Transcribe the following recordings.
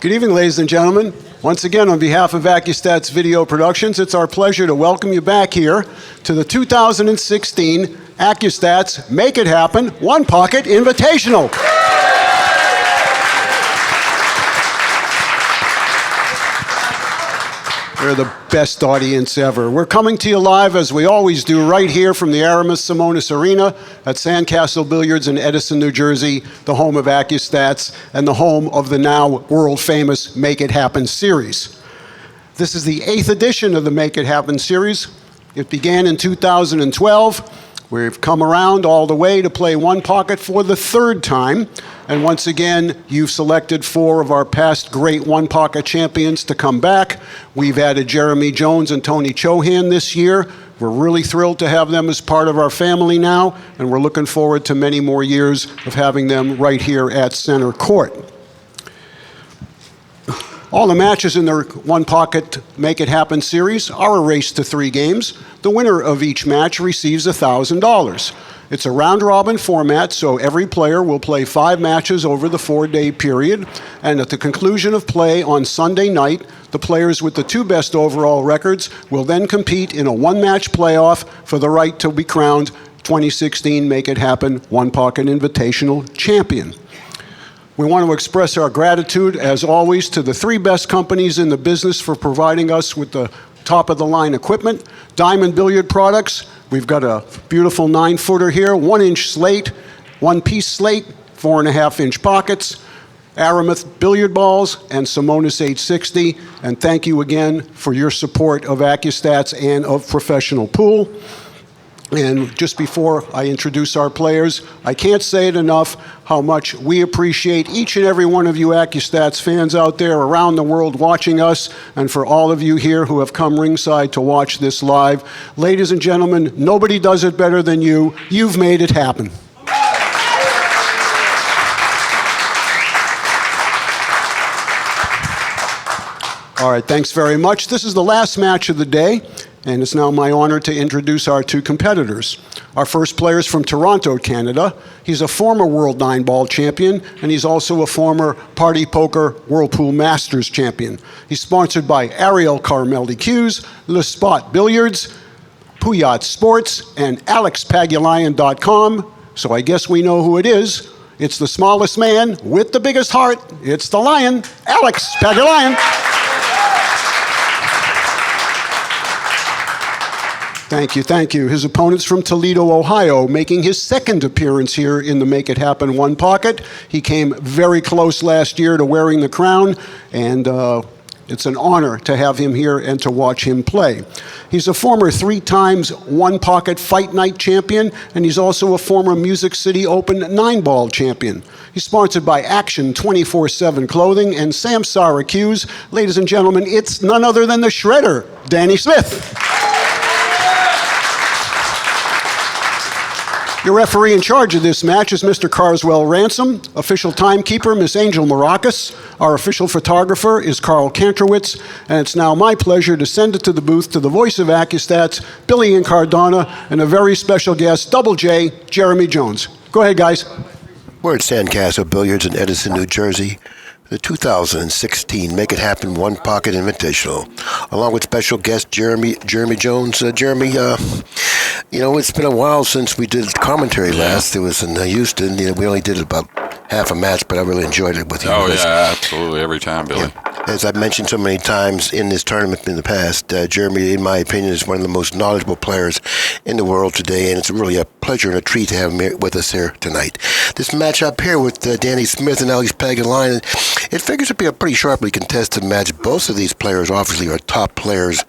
Good evening, ladies and gentlemen. Once again, on behalf of Accu-Stats Video Productions, it's our pleasure to welcome you back here to the 2016 Accu-Stats Make-It-Happen One-Pocket Invitational. They're the best audience ever. We're coming to you live, as we always do, right here from the Aramis-Simonis Arena at Sandcastle Billiards in Edison, New Jersey, the home of Accu-Stats and the home of the now world-famous Make-It-Happen series. This is the 8th edition of the Make-It-Happen series. It began in 2012. We've come around all the way to play one pocket for the 3rd time. And once again, you've selected 4 of our past great one-pocket champions to come back. We've added Jeremy Jones and Tony Chohan this year. We're really thrilled to have them as part of our family now, and we're looking forward to many more years of having them right here at center court. All the matches in the One Pocket Make It Happen series are a race to 3 games. The winner of each match receives $1,000. It's a round-robin format, so every player will play 5 matches over the 4-day period, and at the conclusion of play on Sunday night, the players with the 2 best overall records will then compete in a 1-match playoff for the right to be crowned 2016 Make It Happen One-Pocket Invitational champion. We want to express our gratitude, as always, to the 3 best companies in the business for providing us with the top-of-the-line equipment. Diamond Billiard Products. We've got a beautiful 9-footer here, 1-inch slate, 1-piece slate, 4.5-inch pockets, Aramis billiard balls, and Simonis 860. And thank you again for your support of Accu-Stats and of Professional Pool. And just before I introduce our players, I can't say it enough how much we appreciate each and every one of you Accu-Stats fans out there around the world watching us, and for all of you here who have come ringside to watch this live. Ladies and gentlemen, nobody does it better than you. You've made it happen. All right, thanks very much. This is the last match of the day, and it's now my honor to introduce our 2 competitors. Our first player is from Toronto, Canada. He's a former World 9-Ball champion, and he's also a former Party Poker Whirlpool Masters champion. He's sponsored by Ariel Carmelli Q's, Le Spot Billiards, Puyat Sports, and AlexPagulayan.com. So I guess we know who it is. It's the smallest man with the biggest heart. It's the Lion, Alex Pagulayan. Thank you, thank you. His opponent's from Toledo, Ohio, making his 2nd appearance here in the Make It Happen One Pocket. He came very close last year to wearing the crown, and it's an honor to have him here and to watch him play. He's a former 3 times One Pocket Fight Night champion, and he's also a former Music City Open 9-Ball champion. He's sponsored by Action 24/7 Clothing and Samsara Q's. Ladies and gentlemen, it's none other than the Shredder, Danny Smith. Your referee in charge of this match is Mr. Carswell Ransom. Official timekeeper, Miss Angel Maracas. Our official photographer is Carl Kantrowitz. And it's now my pleasure to send it to the booth to the voice of Accu-Stats, Billy Incardona, and a very special guest, Double J, Jeremy Jones. Go ahead, guys. We're at Sandcastle Billiards in Edison, New Jersey. The 2016 Make It Happen One Pocket Invitational, along with special guest Jeremy Jones. Jeremy, it's been a while since we did commentary last. It was in Houston. We only did about half a match, but I really enjoyed it with you. Oh, yeah, absolutely. Every time, Billy. Yeah. As I've mentioned so many times in this tournament in the past, Jeremy, in my opinion, is one of the most knowledgeable players in the world today, and it's really a pleasure and a treat to have him here with us here tonight. This match up here with Danny Smith and Alex Pagulayan, it figures to be a pretty sharply contested match. Both of these players obviously are top players,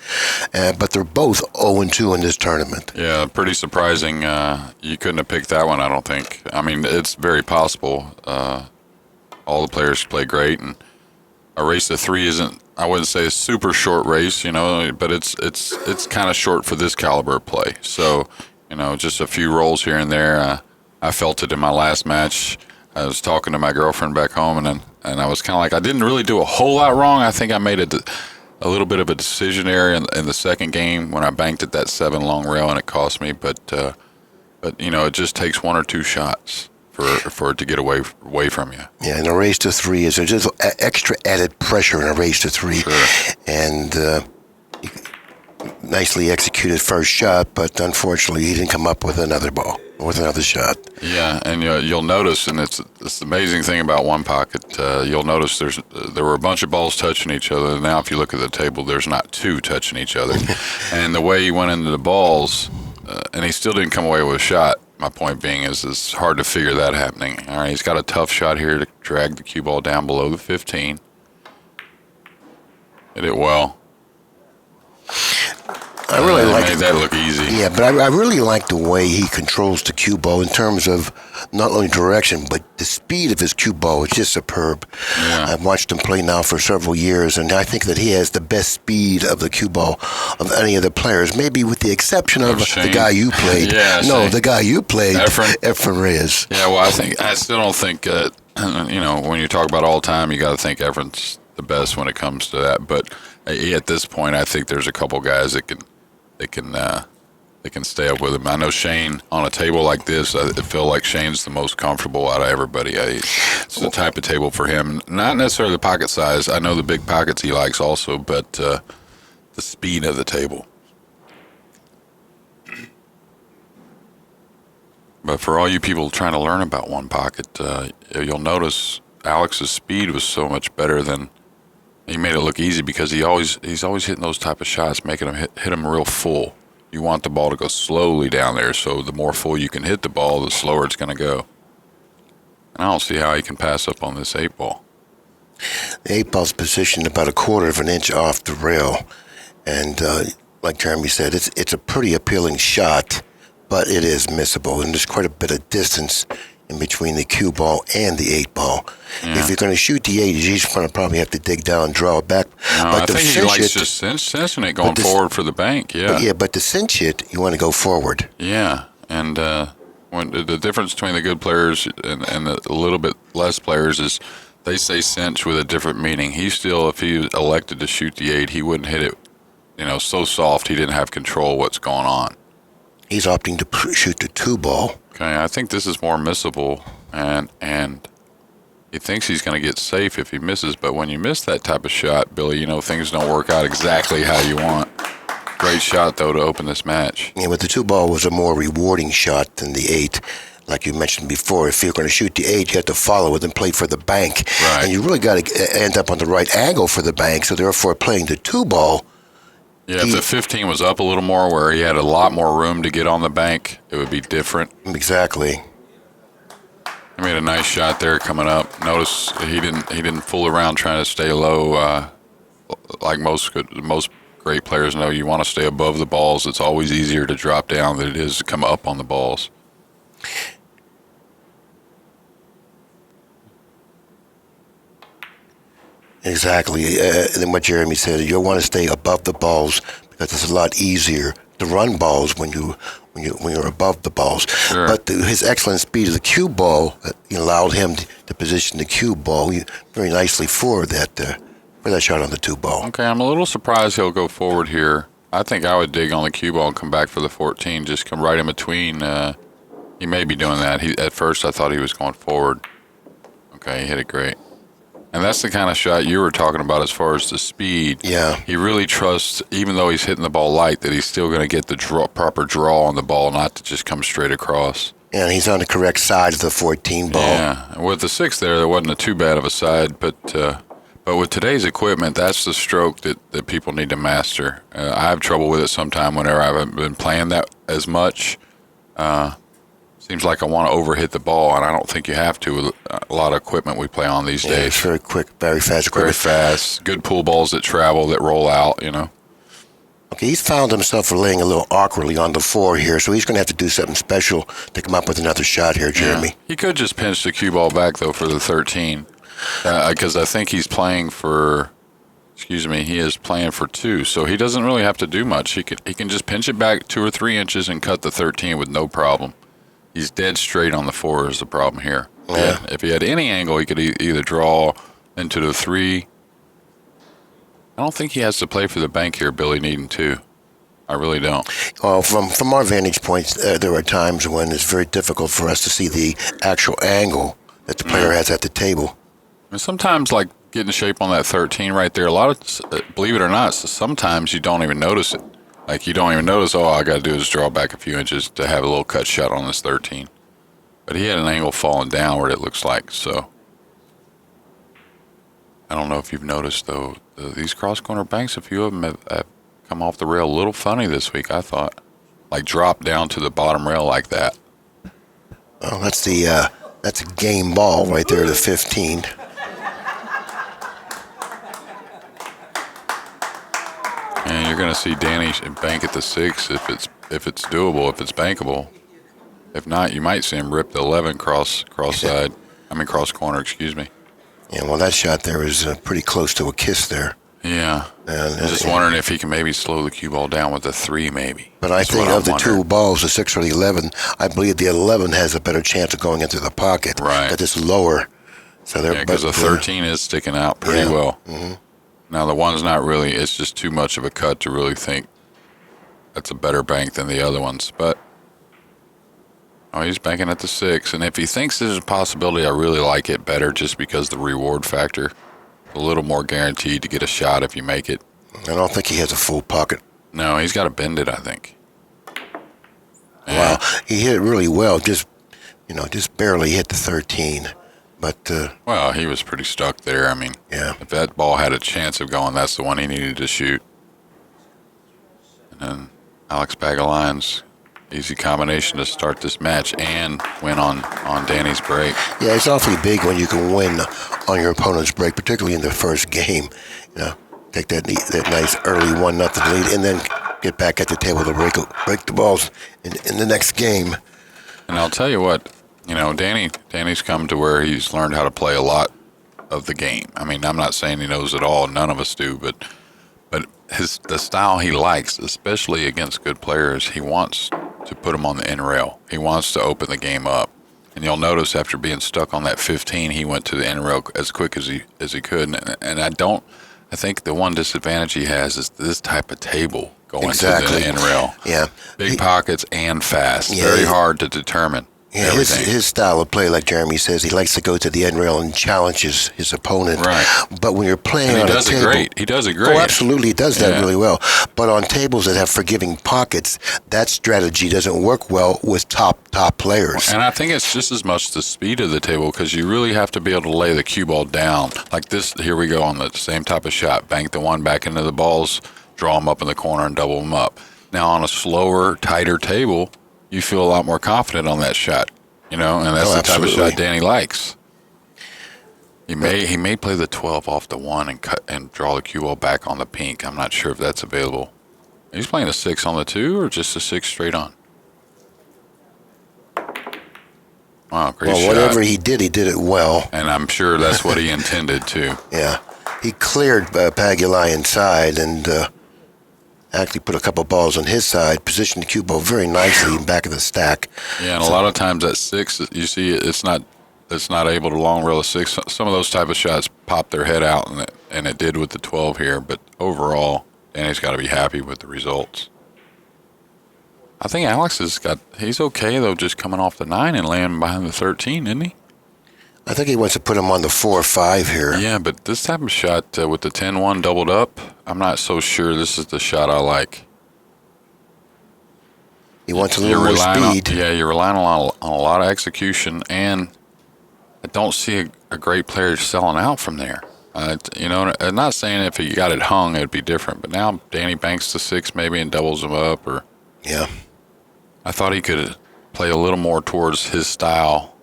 but they're both 0-2 in this tournament. Yeah, pretty surprising. You couldn't have picked that one, I don't think. I mean, it's very possible. All the players play great, and a race to 3 isn't, I wouldn't say a super short race, but it's kind of short for this caliber of play. So, just a few rolls here and there. I felt it in my last match. I was talking to my girlfriend back home, and I was kind of like, I didn't really do a whole lot wrong. I think I made a little bit of a decision error in the second game when I banked at that 7 long rail, and it cost me. But it just takes 1 or 2 shots for it to get away from you. Yeah, and a race to three is just extra added pressure in a race to three. Sure. And nicely executed first shot, but unfortunately he didn't come up with another ball, with another shot. Yeah, and you'll notice, and it's the amazing thing about one pocket. You'll notice there were a bunch of balls touching each other. Now, if you look at the table, there's not two touching each other. And the way he went into the balls, and he still didn't come away with a shot. My point being is it's hard to figure that happening. All right, he's got a tough shot here to drag the cue ball down below the 15. Hit it well. I really made that look easy. Yeah, but I really like the way he controls the cue ball in terms of not only direction, but the speed of his cue ball is just superb. Yeah. I've watched him play now for several years, and I think that he has the best speed of the cue ball of any of the players, maybe with the exception of the guy you played. Yeah, no, Shane. The guy you played, Efren Reyes. Yeah, well, I still don't think, when you talk about all time, you got to think Efren's the best when it comes to that. But at this point, I think there's a couple guys that can stay up with him. I know Shane on a table like this, I feel like Shane's the most comfortable out of everybody. It's the type of table for him. Not necessarily the pocket size. I know the big pockets he likes also, but the speed of the table. But for all you people trying to learn about one pocket, you'll notice Alex's speed was so much better than. He made it look easy because he's always hitting those type of shots, making them hit them real full. You want the ball to go slowly down there, so the more full you can hit the ball, the slower it's going to go. And I don't see how he can pass up on this 8-ball. The 8-ball's positioned about a quarter of an inch off the rail, and like Jeremy said, it's a pretty appealing shot, but it is missable, and there's quite a bit of distance in between the cue ball and the 8-ball. Yeah. If you're going to shoot the 8, you're just going to probably have to dig down and draw it back. No, but I think he likes just cinching it going forward for the bank, yeah. But to cinch it, you want to go forward. Yeah, and when the difference between the good players and the little bit less players is they say cinch with a different meaning. He still, if he elected to shoot the 8, he wouldn't hit it, so soft he didn't have control of what's going on. He's opting to shoot the 2-ball. Okay, I think this is more missable, and he thinks he's going to get safe if he misses. But when you miss that type of shot, Billy, things don't work out exactly how you want. Great shot, though, to open this match. Yeah, but the 2-ball was a more rewarding shot than the 8. Like you mentioned before, if you're going to shoot the 8, you have to follow it and play for the bank. Right. And you really got to end up on the right angle for the bank, so therefore playing the 2-ball. Yeah, if the 15 was up a little more, where he had a lot more room to get on the bank, it would be different. Exactly. He made a nice shot there coming up. Notice he didn't fool around trying to stay low. Like most great players know, you want to stay above the balls. It's always easier to drop down than it is to come up on the balls. Exactly. And what Jeremy said, you'll want to stay above the balls because it's a lot easier to run balls when you're above the balls. Sure. But his excellent speed of the cue ball allowed him to position the cue ball very nicely for that shot on the 2-ball. Okay, I'm a little surprised he'll go forward here. I think I would dig on the cue ball and come back for the 14. Just come right in between. He may be doing that. At first, I thought he was going forward. Okay, he hit it great. And that's the kind of shot you were talking about as far as the speed. Yeah. He really trusts, even though he's hitting the ball light, that he's still going to get the proper draw on the ball, not to just come straight across. And he's on the correct side of the 14 ball. Yeah. And with the 6 there wasn't too bad of a side, but with today's equipment, that's the stroke that people need to master. I have trouble with it sometime whenever I haven't been playing that as much. Seems like I want to overhit the ball, and I don't think you have to with a lot of equipment we play on these days. It's very quick, very fast equipment. Very fast. Good pool balls that travel, that roll out, Okay, he's found himself laying a little awkwardly on the 4 here, so he's going to have to do something special to come up with another shot here, Jeremy. Yeah. He could just pinch the cue ball back, though, for the 13, because I think he's playing for... he is playing for 2, so he doesn't really have to do much. He can just pinch it back 2 or 3 inches and cut the 13 with no problem. He's dead straight on the 4 is the problem here. Yeah. If he had any angle, he could either draw into the 3. I don't think he has to play for the bank here, Billy, needing 2. I really don't. Well, from our vantage points, there are times when it's very difficult for us to see the actual angle that the player has at the table. And sometimes, like getting shape on that 13 right there, a lot of, believe it or not, sometimes you don't even notice it. Like you don't even notice, all I got to do is draw back a few inches to have a little cut shot on this 13. But he had an angle falling downward, it looks like, so. I don't know if you've noticed, though, these cross-corner banks, a few of them have come off the rail a little funny this week, I thought. Like drop down to the bottom rail like that. Oh, that's a game ball right there, the 15. And you're going to see Danny bank at the 6 if it's doable, if it's bankable. If not, you might see him rip the 11 cross corner, excuse me. Yeah, well, that shot there is pretty close to a kiss there. Yeah. And, I'm just wondering if he can maybe slow the cue ball down with the 3, maybe. But I think of the two balls, the 6 or the 11, I believe the 11 has a better chance of going into the pocket. Right. That is lower. So they're because the 13 is sticking out pretty well. Mm-hmm. Now, the 1's not really, it's just too much of a cut to really think that's a better bank than the other ones. But, he's banking at the 6. And if he thinks there's a possibility, I really like it better just because the reward factor. A little more guaranteed to get a shot if you make it. I don't think he has a full pocket. No, he's got to bend it, I think. Yeah. Wow, he hit it really well. Just barely hit the 13. But well, he was pretty stuck there. I mean, yeah. If that ball had a chance of going, that's the one he needed to shoot. And then Alex PAGULAYAN's easy combination to start this match and win on Danny's break. Yeah, it's awfully big when you can win on your opponent's break, particularly in the first game. Take that nice early 1-0 lead and then get back at the table to break the balls in the next game. And I'll tell you what, Danny's come to where he's learned how to play a lot of the game. I mean, I'm not saying he knows it all. None of us do, but the style he likes, especially against good players, he wants to put them on the end rail. He wants to open the game up. And you'll notice after being stuck on that 15, he went to the end rail as quick as he could. And I think the one disadvantage he has is this type of table going to the end rail. Yeah. Big pockets and fast. Yeah, very hard to determine. Yeah, his style of play, like Jeremy says, he likes to go to the end rail and challenges his opponent. Right. But when you're playing on a table, he does it great. Oh, absolutely, he does that really well. But on tables that have forgiving pockets, that strategy doesn't work well with top players. And I think it's just as much the speed of the table because you really have to be able to lay the cue ball down like this. Here we go on the same type of shot. Bank the 1 back into the balls, draw them up in the corner, and double them up. Now on a slower, tighter table, you feel a lot more confident on that shot, and that's the type of shot Danny likes. He may play the 12 off the 1 and cut and draw the cue ball back on the pink. I'm not sure if that's available. He's playing a 6 on the 2 or just a 6 straight on. Wow, great shot. Well, whatever he did it well. And I'm sure that's what he intended too. Yeah, he cleared PAGULAYAN's side and actually put a couple balls on his side, positioned the cue ball very nicely in back of the stack. Yeah, and a lot of times that 6, you see, it's not able to long rail a 6. Some of those type of shots pop their head out, and it did with the 12 here. But overall, Danny's got to be happy with the results. I think Alex he's okay though, just coming off the 9 and laying behind the 13, isn't he? I think he wants to put him on the 4 or 5 here. Yeah, but this type of shot with the 10-1 doubled up, I'm not so sure this is the shot I like. He wants a little more speed. You're relying on a lot of execution, and I don't see a great player selling out from there. I'm not saying if he got it hung, it'd be different, but now Danny banks the 6 maybe and doubles him up. Yeah. I thought he could play a little more towards his style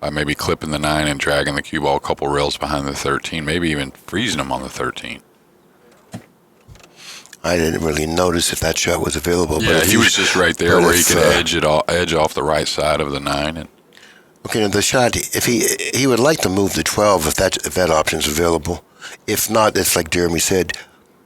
by maybe clipping the 9 and dragging the cue ball a couple rails behind the 13, maybe even freezing him on the 13. I didn't really notice if that shot was available. Yeah, but he was just right there where he could edge off the right side of the 9. Okay, now the shot, if he would like to move the 12 if that option's available. If not, it's like Jeremy said,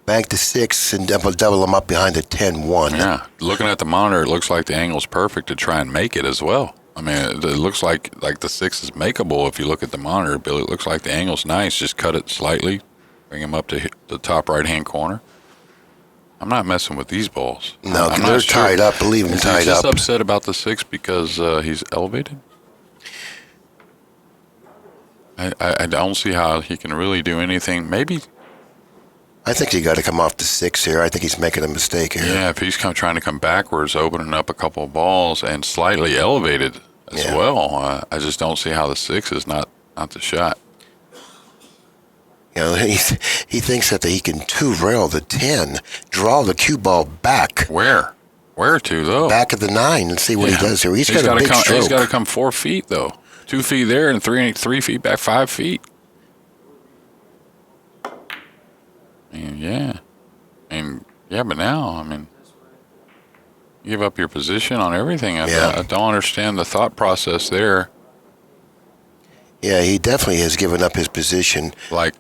bank the 6 and double them up behind the 10-1. Yeah, looking at the monitor, it looks like the angle's perfect to try and make it as well. I mean, it looks like the 6 is makeable if you look at the monitor, Billy. It looks like the angle's nice. Just cut it slightly, bring him up to the top right-hand corner. I'm not messing with these balls. No, I'm they're not sure. tied up. Believe them, Is he tied just up. upset about the 6 because he's elevated? I don't see how he can really do anything. Maybe. I think you got to come off the 6 here. I think he's making a mistake here. Yeah, if he's trying to come backwards, opening up a couple of balls, and slightly elevated as well, I just don't see how the 6 is not the shot. You know, he thinks that he can two-rail the 10, draw the cue ball back. Where to, though? Back at the 9 and see what he does here. He's got a big stroke. He's got to come 4 feet, though. 2 feet there and 3 feet back, 5 feet. Yeah. But now, you give up your position on everything. I don't understand the thought process there. Yeah, he definitely has given up his position. Like,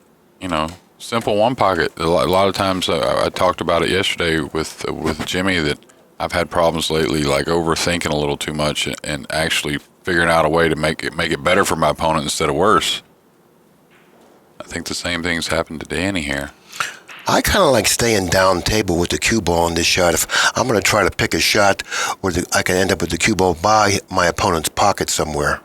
simple one pocket. A lot of times, I talked about it yesterday with Jimmy that I've had problems lately, like overthinking a little too much and actually figuring out a way to make it better for my opponent instead of worse. I think the same thing's happened to Danny here. I kind of like staying down table with the cue ball in this shot. If I'm going to try to pick a shot where I can end up with the cue ball by my opponent's pocket somewhere.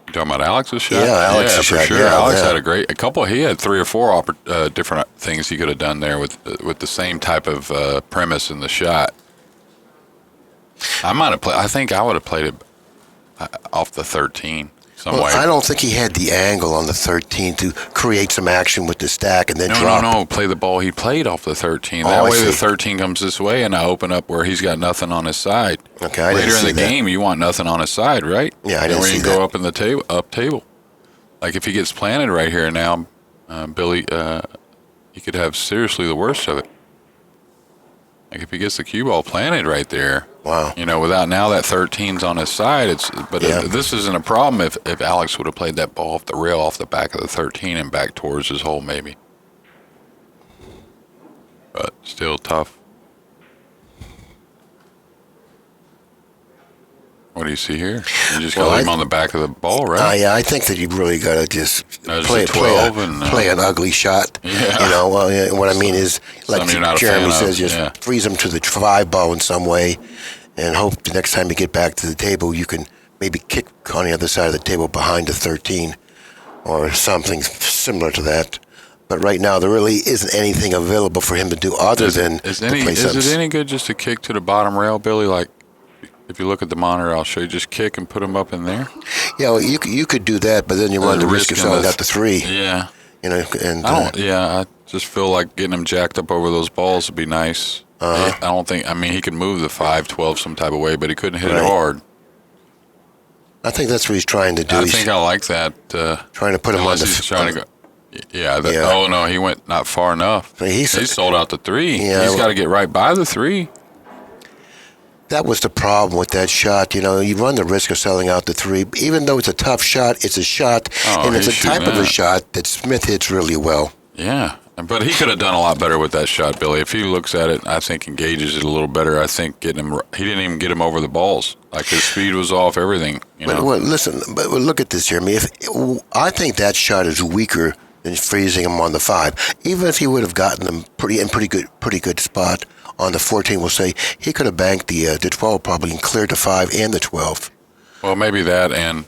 You talking about Alex's shot? Yeah, Alex's shot. For sure. Yeah, Alex had a couple. He had 3 or 4 different things he could have done there with the same type of premise in the shot. I think I would have played it off the 13 some way. I don't think he had the angle on the 13 to create some action with the stack and then drop. No. Play the ball he played off the 13. That way the 13 comes this way, and I open up where he's got nothing on his side. Okay, I didn't see that. Later in the game, you want nothing on his side, right? Yeah, I didn't see that. Where you go up in the table. Like if he gets planted right here now, Billy, he could have seriously the worst of it. Like if he gets the cue ball planted right there, wow. Without now that 13's on his side, this isn't a problem if Alex would have played that ball off the rail, off the back of the 13 and back towards his hole maybe. But still tough. What do you see here? You just got to leave him on the back of the ball, right? I think that you really got to just play an ugly shot. Yeah. What I mean is, like Jeremy says, just freeze him to the 5 ball in some way and hope the next time you get back to the table, you can maybe kick on the other side of the table behind the 13 or something similar to that. But right now, there really isn't anything available for him to do other than to play something. Is it any good just to kick to the bottom rail, Billy? Like, if you look at the monitor, I'll show you. Just kick and put him up in there. Yeah, well, you could do that, but then you run the risk of selling out the 3. Yeah. And I just feel like getting him jacked up over those balls would be nice. I don't think. He could move the 5-12 some type of way, but he couldn't hit it hard. I think that's what he's trying to do. I like that. Trying to put him on the. He's trying to go. Yeah. Oh no, he went not far enough. He sold out the 3. Yeah, he's got to get right by the 3. That was the problem with that shot. You run the risk of selling out the 3. Even though it's a tough shot, it's a shot, and it's a type of a shot that Smith hits really well. Yeah, but he could have done a lot better with that shot, Billy. If he looks at it, I think engages it a little better. I think he didn't even get him over the balls. Like his speed was off, everything. But look at this, Jeremy. I think that shot is weaker than freezing him on the 5. Even if he would have gotten them pretty good spot on the 14, we'll say he could have banked the 12 probably and cleared the 5 and the 12. Well, maybe that, and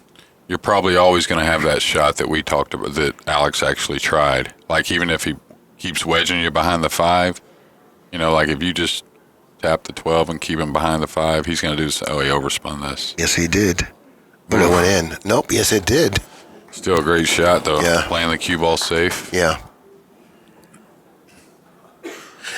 you're probably always going to have that shot that we talked about that Alex actually tried. Like even if he keeps wedging you behind the 5, like if you just tap the 12 and keep him behind the 5, he's going to do. He overspun this. Yes, he did. But it went in. Nope. Yes, it did. Still a great shot though. Yeah. Playing the cue ball safe. Yeah.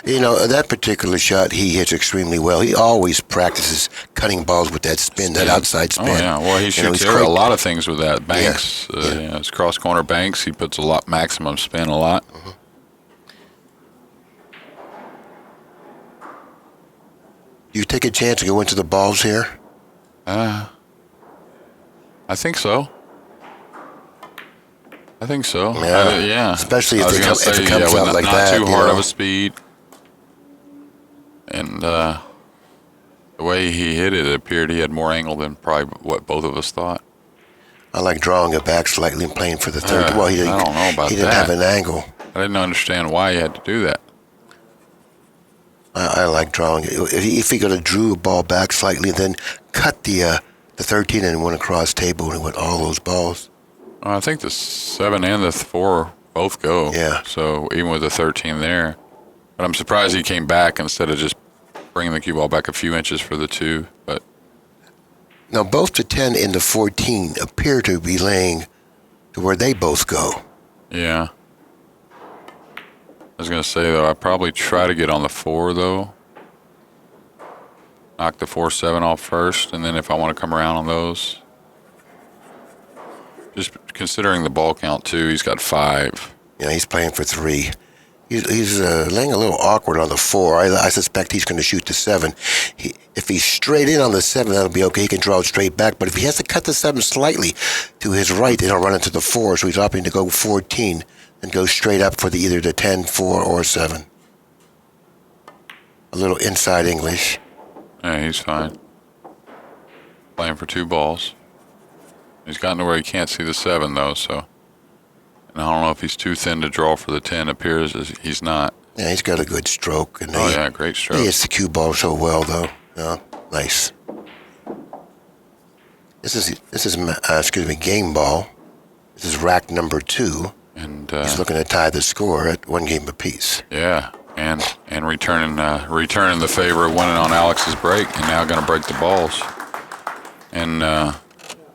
That particular shot he hits extremely well. He always practices cutting balls with that spin, that outside spin. Oh, yeah. Well, he shoots a lot of things with that. Banks, his cross-corner banks, he puts maximum spin a lot. Mm-hmm. Do you take a chance to go into the balls here? I think so. Yeah. Especially if it comes out like that. Not too hard of a speed. And the way he hit it, it appeared he had more angle than probably what both of us thought. I like drawing it back slightly and playing for the 3rd. Well, he didn't have an angle. I didn't understand why he had to do that. I like drawing. If he could have drew a ball back slightly, then cut the 13 and went across table and went all those balls. I think the 7 and the 4 both go. Yeah. So even with the 13 there, but I'm surprised he came back instead of just bringing the cue ball back a few inches for the 2. But now both the 10 and the 14 appear to be laying to where they both go. yeah. I was going to say, though, I'd probably try to get on the 4, though. Knock the 4-7 off first, and then if I want to come around on those. Just considering the ball count, too, he's got 5. Yeah, he's playing for 3. He's laying a little awkward on the 4. I suspect he's going to shoot the 7. If he's straight in on the 7, that'll be okay. He can draw it straight back. But if he has to cut the 7 slightly to his right, it'll run into the 4. So he's opting to go 14 and go straight up for either the 10, 4, or 7. A little inside English. Yeah, he's fine. Playing for 2 balls. He's gotten to where he can't see the 7, though, so. And I don't know if he's too thin to draw for the 10. Appears as he's not. Yeah, he's got a good stroke. And yeah, great stroke. He hits the cue ball so well, though. Yeah, nice. This is game ball. This is rack number 2. And he's looking to tie the score at 1 game apiece. Yeah, and returning the favor of winning on Alex's break, and now going to break the balls. And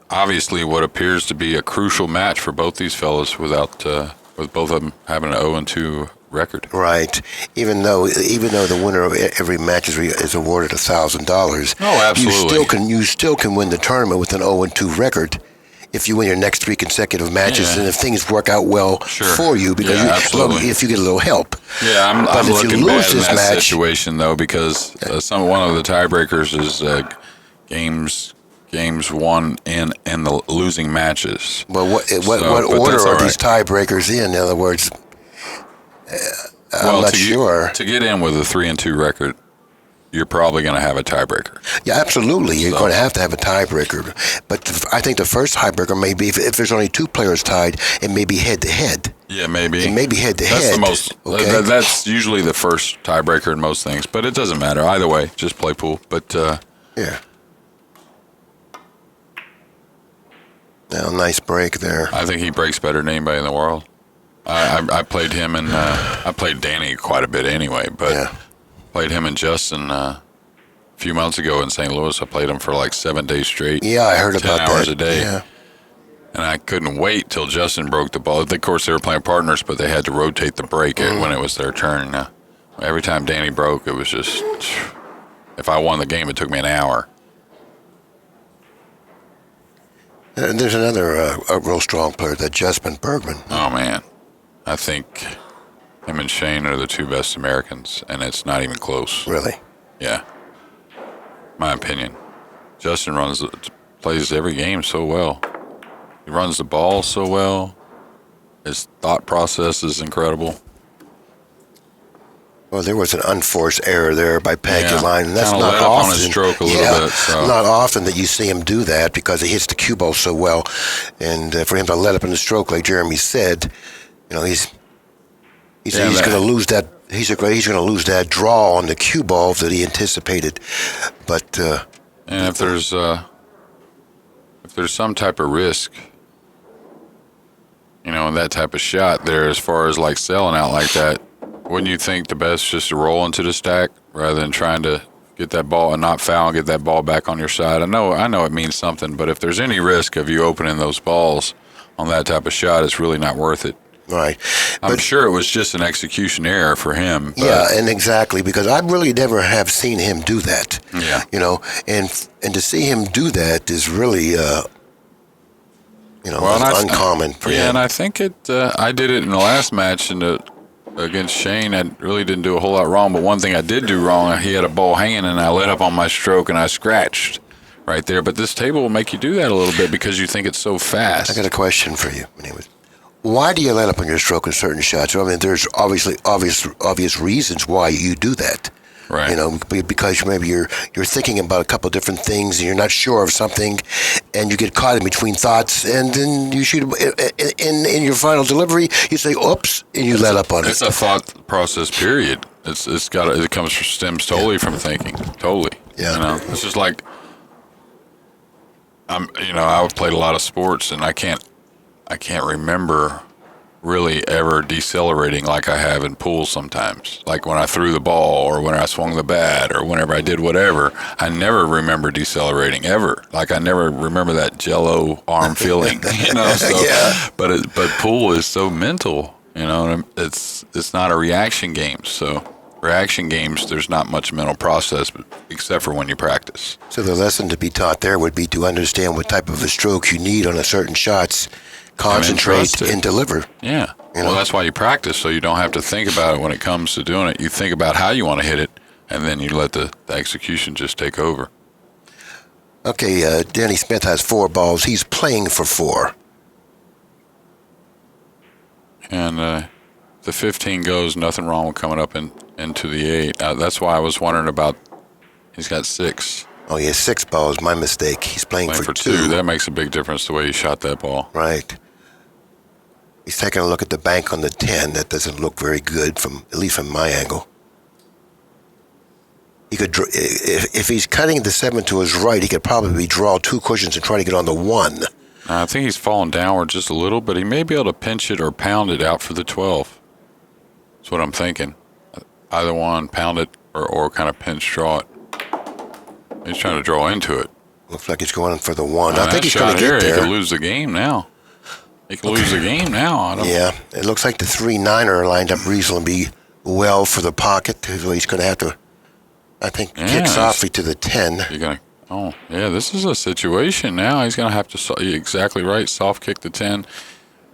obviously, what appears to be a crucial match for both these fellas, with both of them having an 0-2 record. Right. Even though the winner of every match is awarded $1,000. Oh, absolutely. You still can win the tournament with an 0-2 record. If you win your next 3 consecutive matches, and if things work out well for you, because if you get a little help. Yeah, I'm looking bad in that situation though, because one of the tiebreakers is games 1 and the losing matches. Well, what order are these tiebreakers in? In other words, I'm not sure. To get in with a 3-2 record, you're probably going to have a tiebreaker. Yeah, absolutely. You're going to have a tiebreaker. But I think the first tiebreaker may be, if there's only 2 players tied, it may be head-to-head. Yeah, maybe. It may be head-to-head. That's the most. Okay? That's usually the first tiebreaker in most things. But it doesn't matter. Either way, just play pool. But yeah. Now, nice break there. I think he breaks better than anybody in the world. I played him, and I played Danny quite a bit anyway, but played him and Justin a few months ago in St. Louis. I played him for like 7 days straight. Yeah, I heard about that. 10 hours a day. Yeah. And I couldn't wait till Justin broke the ball. Of course, they were playing partners, but they had to rotate the break when it was their turn. Every time Danny broke, it was just, if I won the game, it took me an hour. And there's another a real strong player, that Jesper Bergman. Oh, man. I think him and Shane are the 2 best Americans, and it's not even close. Really? Yeah. My opinion. Justin plays every game so well. He runs the ball so well. His thought process is incredible. Well, there was an unforced error there by PAGULAYAN, and that's not not often. often. On his stroke a little bit. So. Not often that you see him do that, because he hits the cue ball so well, and for him to let up in the stroke, like Jeremy said, he's going to lose that. He's going to lose that draw on the cue ball that he anticipated. But and if there's some type of risk, in that type of shot there, as far as like selling out like that, wouldn't you think the best just to roll into the stack rather than trying to get that ball and not foul and get that ball back on your side? I know it means something, but if there's any risk of you opening those balls on that type of shot, it's really not worth it. Right. I'm sure it was just an execution error for him. Yeah, and exactly, because I really never have seen him do that. Yeah. And to see him do that is really, uncommon for him. Yeah, and I think I did it in the last match against Shane. I really didn't do a whole lot wrong, but one thing I did do wrong, he had a ball hanging, and I let up on my stroke, and I scratched right there. But this table will make you do that a little bit because you think it's so fast. I got a question for you. Why do you let up on your stroke in certain shots? I mean, there's obviously obvious reasons why you do that. Right. Because maybe you're thinking about a couple of different things and you're not sure of something, and you get caught in between thoughts, and then you shoot in your final delivery. You say, "Oops," and you let up on it. It's a thought process period. It stems totally from thinking. Totally. Yeah. You know, it's just like I've played a lot of sports, and I can't remember really ever decelerating like I have in pool sometimes. Like when I threw the ball or when I swung the bat or whenever I did whatever, I never remember decelerating ever. Like I never remember that jello arm feeling, you know. So, Yeah. But pool is so mental, you know, and it's not a reaction game. So reaction games, there's not much mental process except for when you practice. So the lesson to be taught there would be to understand what type of a stroke you need on a certain shots, concentrate, and deliver. Yeah. Well, that's why you practice, so you don't have to think about it when it comes to doing it. You think about how you want to hit it, and then you let the execution just take over. Okay, Danny Smith has 4 balls. He's playing for 4. And the 15 goes, nothing wrong with coming up into the 8. That's why I was wondering about, he's got 6. Oh, he has 6 balls. My mistake. He's playing for 2. That makes a big difference the way he shot that ball. Right. He's taking a look at the bank on the 10. That doesn't look very good, at least from my angle. He could, if he's cutting the 7 to his right, he could probably draw 2 cushions and try to get on the 1. I think he's falling downward just a little, but he may be able to pinch it or pound it out for the 12. That's what I'm thinking. Either one, pound it or kind of pinch draw it. He's trying to draw into it. Looks like he's going for the 1. I think he's going to get there. He could lose the game now. Yeah, it looks like the 3-9er lined up reasonably well for the pocket. So he's going to have to, I think, kick softly to the 10. This is a situation now. He's going to have to, exactly right, soft kick the 10.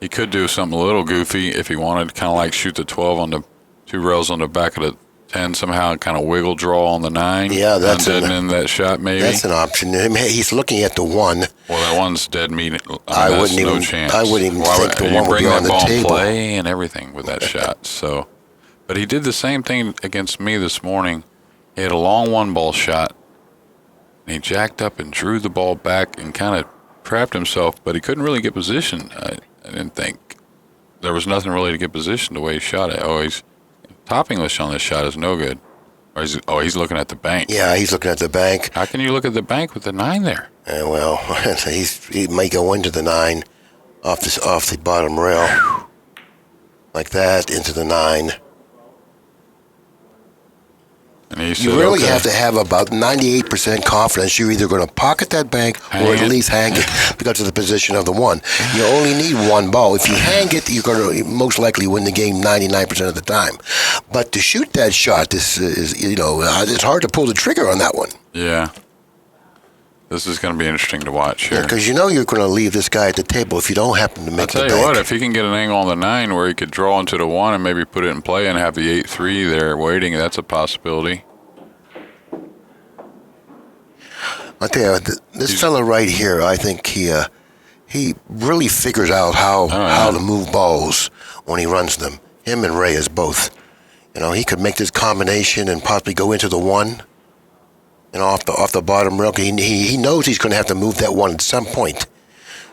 He could do something a little goofy if he wanted, kind of like shoot the 12 on the 2 rails on the back of the 10 somehow, kind of wiggle draw on the 9. Yeah, that's in that shot maybe. That's an option. He's looking at the 1. Well, that one's dead meat. I wouldn't even think the 1 would be on the table. You bring that ball in play and everything with that shot. So, but he did the same thing against me this morning. He had a long 1-ball shot, and he jacked up and drew the ball back and kind of trapped himself, but he couldn't really get position. I didn't think there was nothing really to get position the way he shot it. He's top English on this shot is no good. Or he's looking at the bank. Yeah, he's looking at the bank. How can you look at the bank with the 9 there? Well, he may go into the 9 off the bottom rail. Like that, into the 9. And he said, you really have to have about 98% confidence you're either going to pocket that bank or at least hang it because of the position of the 1. You only need 1 ball. If you hang it, you're going to most likely win the game 99% of the time. But to shoot that shot, this is, it's hard to pull the trigger on that one. Yeah. This is going to be interesting to watch here. Because you're going to leave this guy at the table if you don't happen to make the bank. I'll tell you what, if he can get an angle on the 9 where he could draw into the 1 and maybe put it in play and have the 8-3 there waiting, that's a possibility. I'll tell you, this fella right here, I think he really figures out how to move balls when he runs them. Him and Reyes both. He could make this combination and possibly go into the 1. Off the bottom rail. He knows he's going to have to move that 1 at some point.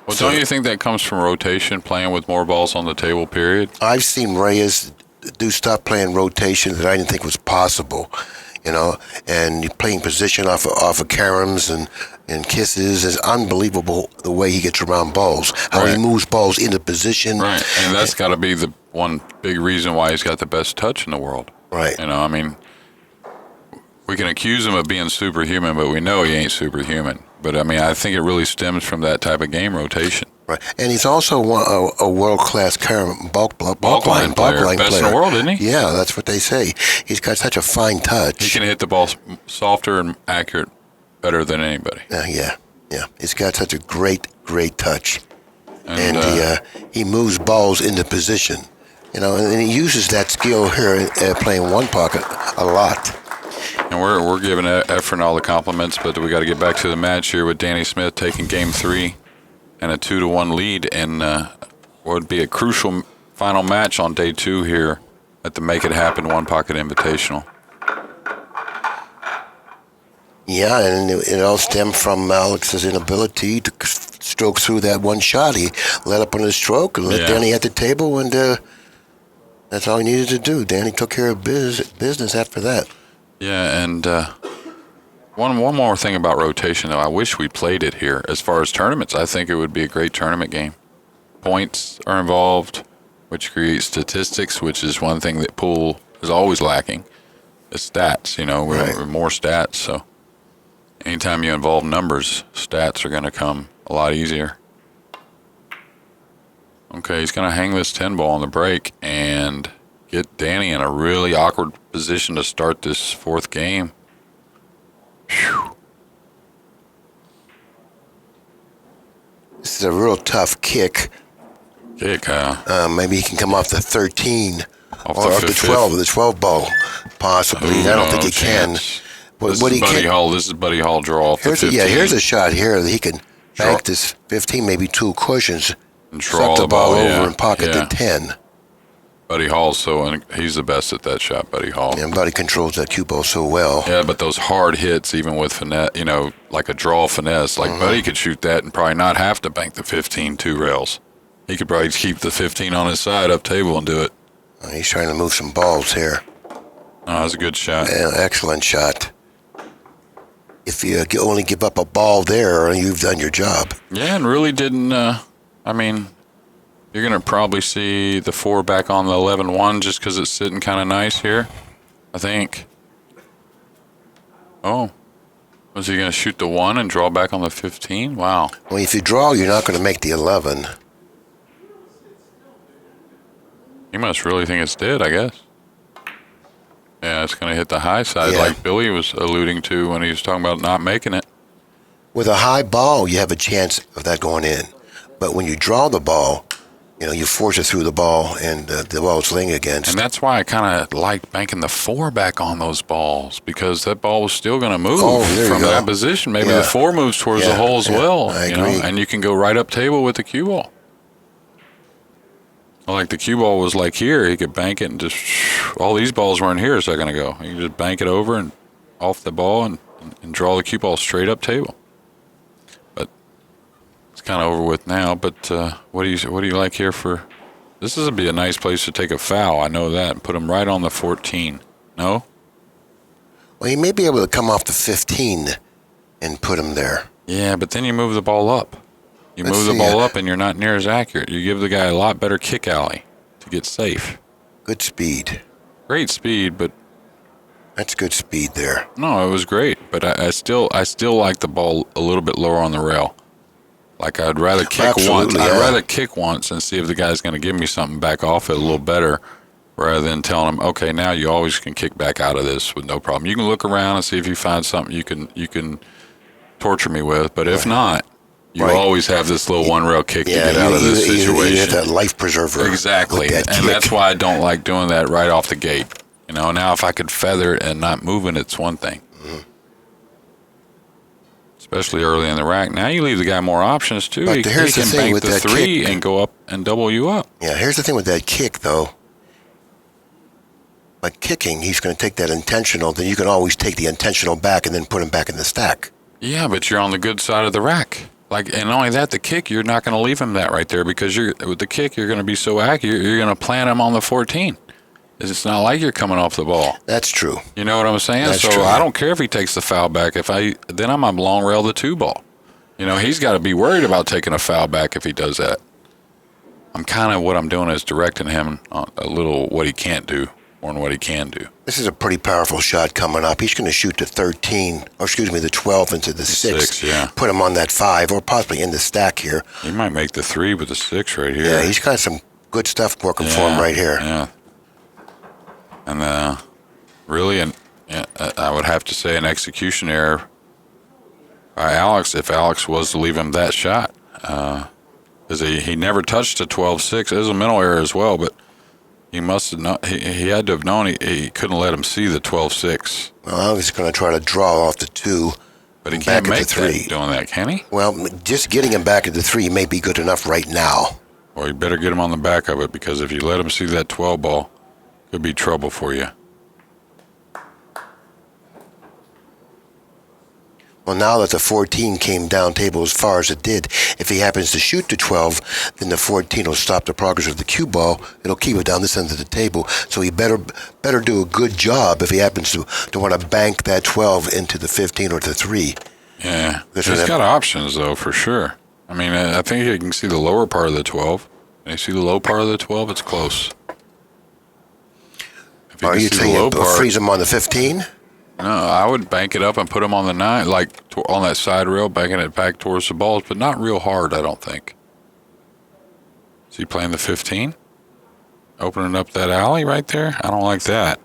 Well, don't you think that comes from rotation, playing with more balls on the table, period? I've seen Reyes do stuff playing rotation that I didn't think was possible, and playing position off of caroms and kisses is unbelievable the way he gets around balls, how he moves balls into position. Right, and that's got to be the one big reason why he's got the best touch in the world. Right. We can accuse him of being superhuman, but we know he ain't superhuman. But, I think it really stems from that type of game rotation. Right. And he's also a world-class bulk line player. Best in the world, isn't he? Yeah, that's what they say. He's got such a fine touch. He can hit the ball softer and accurate better than anybody. Yeah. He's got such a great touch. And he moves balls into position. And he uses that skill here playing 1-pocket a lot. And we're giving Efren all the compliments, but we got to get back to the match here with Danny Smith taking Game 3 and a 2-1 lead, and would be a crucial final match on day 2 here at the Make-It-Happen One-Pocket Invitational. Yeah, and it all stemmed from Alex's inability to stroke through that 1 shot. He let up on his stroke and let Danny at the table, and That's all he needed to do. Danny took care of business after that. Yeah, and one more thing about rotation, though. I wish we played it here. As far as tournaments, I think it would be a great tournament game. Points are involved, which creates statistics, which is one thing that pool is always lacking. The stats, we're more stats. So anytime you involve numbers, stats are going to come a lot easier. Okay, he's going to hang this 10 ball on the break and get Danny in a really awkward position to start this fourth game. Whew. This is a real tough kick. Maybe he can come off the 13 off the 12, the 12 ball, possibly. I don't think he can. This is Buddy Hall draw off the 15. Here's a shot here that he can bank this 15, maybe 2 cushions, and draw the ball over and the pocket the 10. Buddy Hall's he's the best at that shot, Buddy Hall. And Buddy controls that cue ball so well. Yeah, but those hard hits, even with finesse, like a draw finesse, like Buddy could shoot that and probably not have to bank the 15 2 rails. He could probably keep the 15 on his side up table and do it. He's trying to move some balls here. Oh, that was a good shot. Yeah, excellent shot. If you only give up a ball there, you've done your job. Yeah, and really didn't, you're going to probably see the 4 back on the 11-1 just because it's sitting kind of nice here, I think. Oh. Was he going to shoot the 1 and draw back on the 15? Wow. Well, if you draw, you're not going to make the 11. He must really think it's dead, I guess. Yeah, it's going to hit the high side like Billy was alluding to when he was talking about not making it. With a high ball, you have a chance of that going in. But when you draw the ball, you force it through the ball, and the ball's laying against. And that's why I kind of liked banking the 4 back on those balls, because that ball was still going to move from that position. Maybe the 4 moves towards the hole as well. I agree. And you can go right up table with the cue ball. Like the cue ball was like here, he could bank it and just, all these balls weren't here a second ago. You can just bank it over and off the ball and draw the cue ball straight up table. But it's kind of over with now. But what do you like here for? This would be a nice place to take a foul. I know that. And put him right on the 14. No? Well, you may be able to come off the 15 and put him there. Yeah, but then you move the ball up. You move the ball up and you're not near as accurate. You give the guy a lot better kick alley to get safe. Good speed. Great speed, but that's good speed there. No, it was great, but I still like the ball a little bit lower on the rail. Like I'd rather kick once. I'd rather kick once and see if the guy's going to give me something back off it a little better, rather than telling him, okay, now you always can kick back out of this with no problem. You can look around and see if you find something you can torture me with, but if not. You always have this little one rail kick to get out of this situation. You have that life preserver. Exactly. And that's why I don't like doing that right off the gate. Now if I could feather it and not moving, it's one thing. Mm-hmm. Especially early in the rack. Now you leave the guy more options, too. But he here's can the thing bank with the that 3 kick. And go up and double you up. Yeah, here's the thing with that kick, though. By kicking, he's going to take that intentional. Then you can always take the intentional back and then put him back in the stack. Yeah, but you're on the good side of the rack. And not only that, the kick, you're not going to leave him that right there because with the kick, you're going to be so accurate, you're going to plant him on the 14. It's not like you're coming off the ball. That's true. You know what I'm saying? That's so true. I don't care if he takes the foul back. Then I'm on long rail the 2 ball. He's got to be worried about taking a foul back if he does that. What I'm doing is directing him a little what he can't do more than what he can do. This is a pretty powerful shot coming up. He's going to shoot the 12 into the 6. Yeah. Put him on that 5 or possibly in the stack here. He might make the 3 with the 6 right here. Yeah, he's got some good stuff working for him right here. Yeah. And really, I would have to say an execution error by Alex if Alex was to leave him that shot. Because he never touched a 12-6. It was a mental error as well, but he must have known. He had to have known he couldn't let him see the 12-6. Well, he's going to try to draw off the 2. But he can't make that doing that, can he? Well, just getting him back at the 3 may be good enough right now. Or you better get him on the back of it, because if you let him see that 12 ball, it could be trouble for you. Well, now that the 14 came down table as far as it did, if he happens to shoot the 12, then the 14 will stop the progress of the cue ball. It'll keep it down this end of the table. So he better do a good job if he happens to want to bank that 12 into the 15 or the 3. Yeah, he's got options, though, for sure. I mean, I think you can see the lower part of the 12. Can you see the low part of the 12? It's close. If Are you saying freeze him on the 15? No, I would bank it up and put him on the 9, like on that side rail, banking it back towards the balls, but not real hard, I don't think. Is he playing the 15? Opening up that alley right there? I don't like that.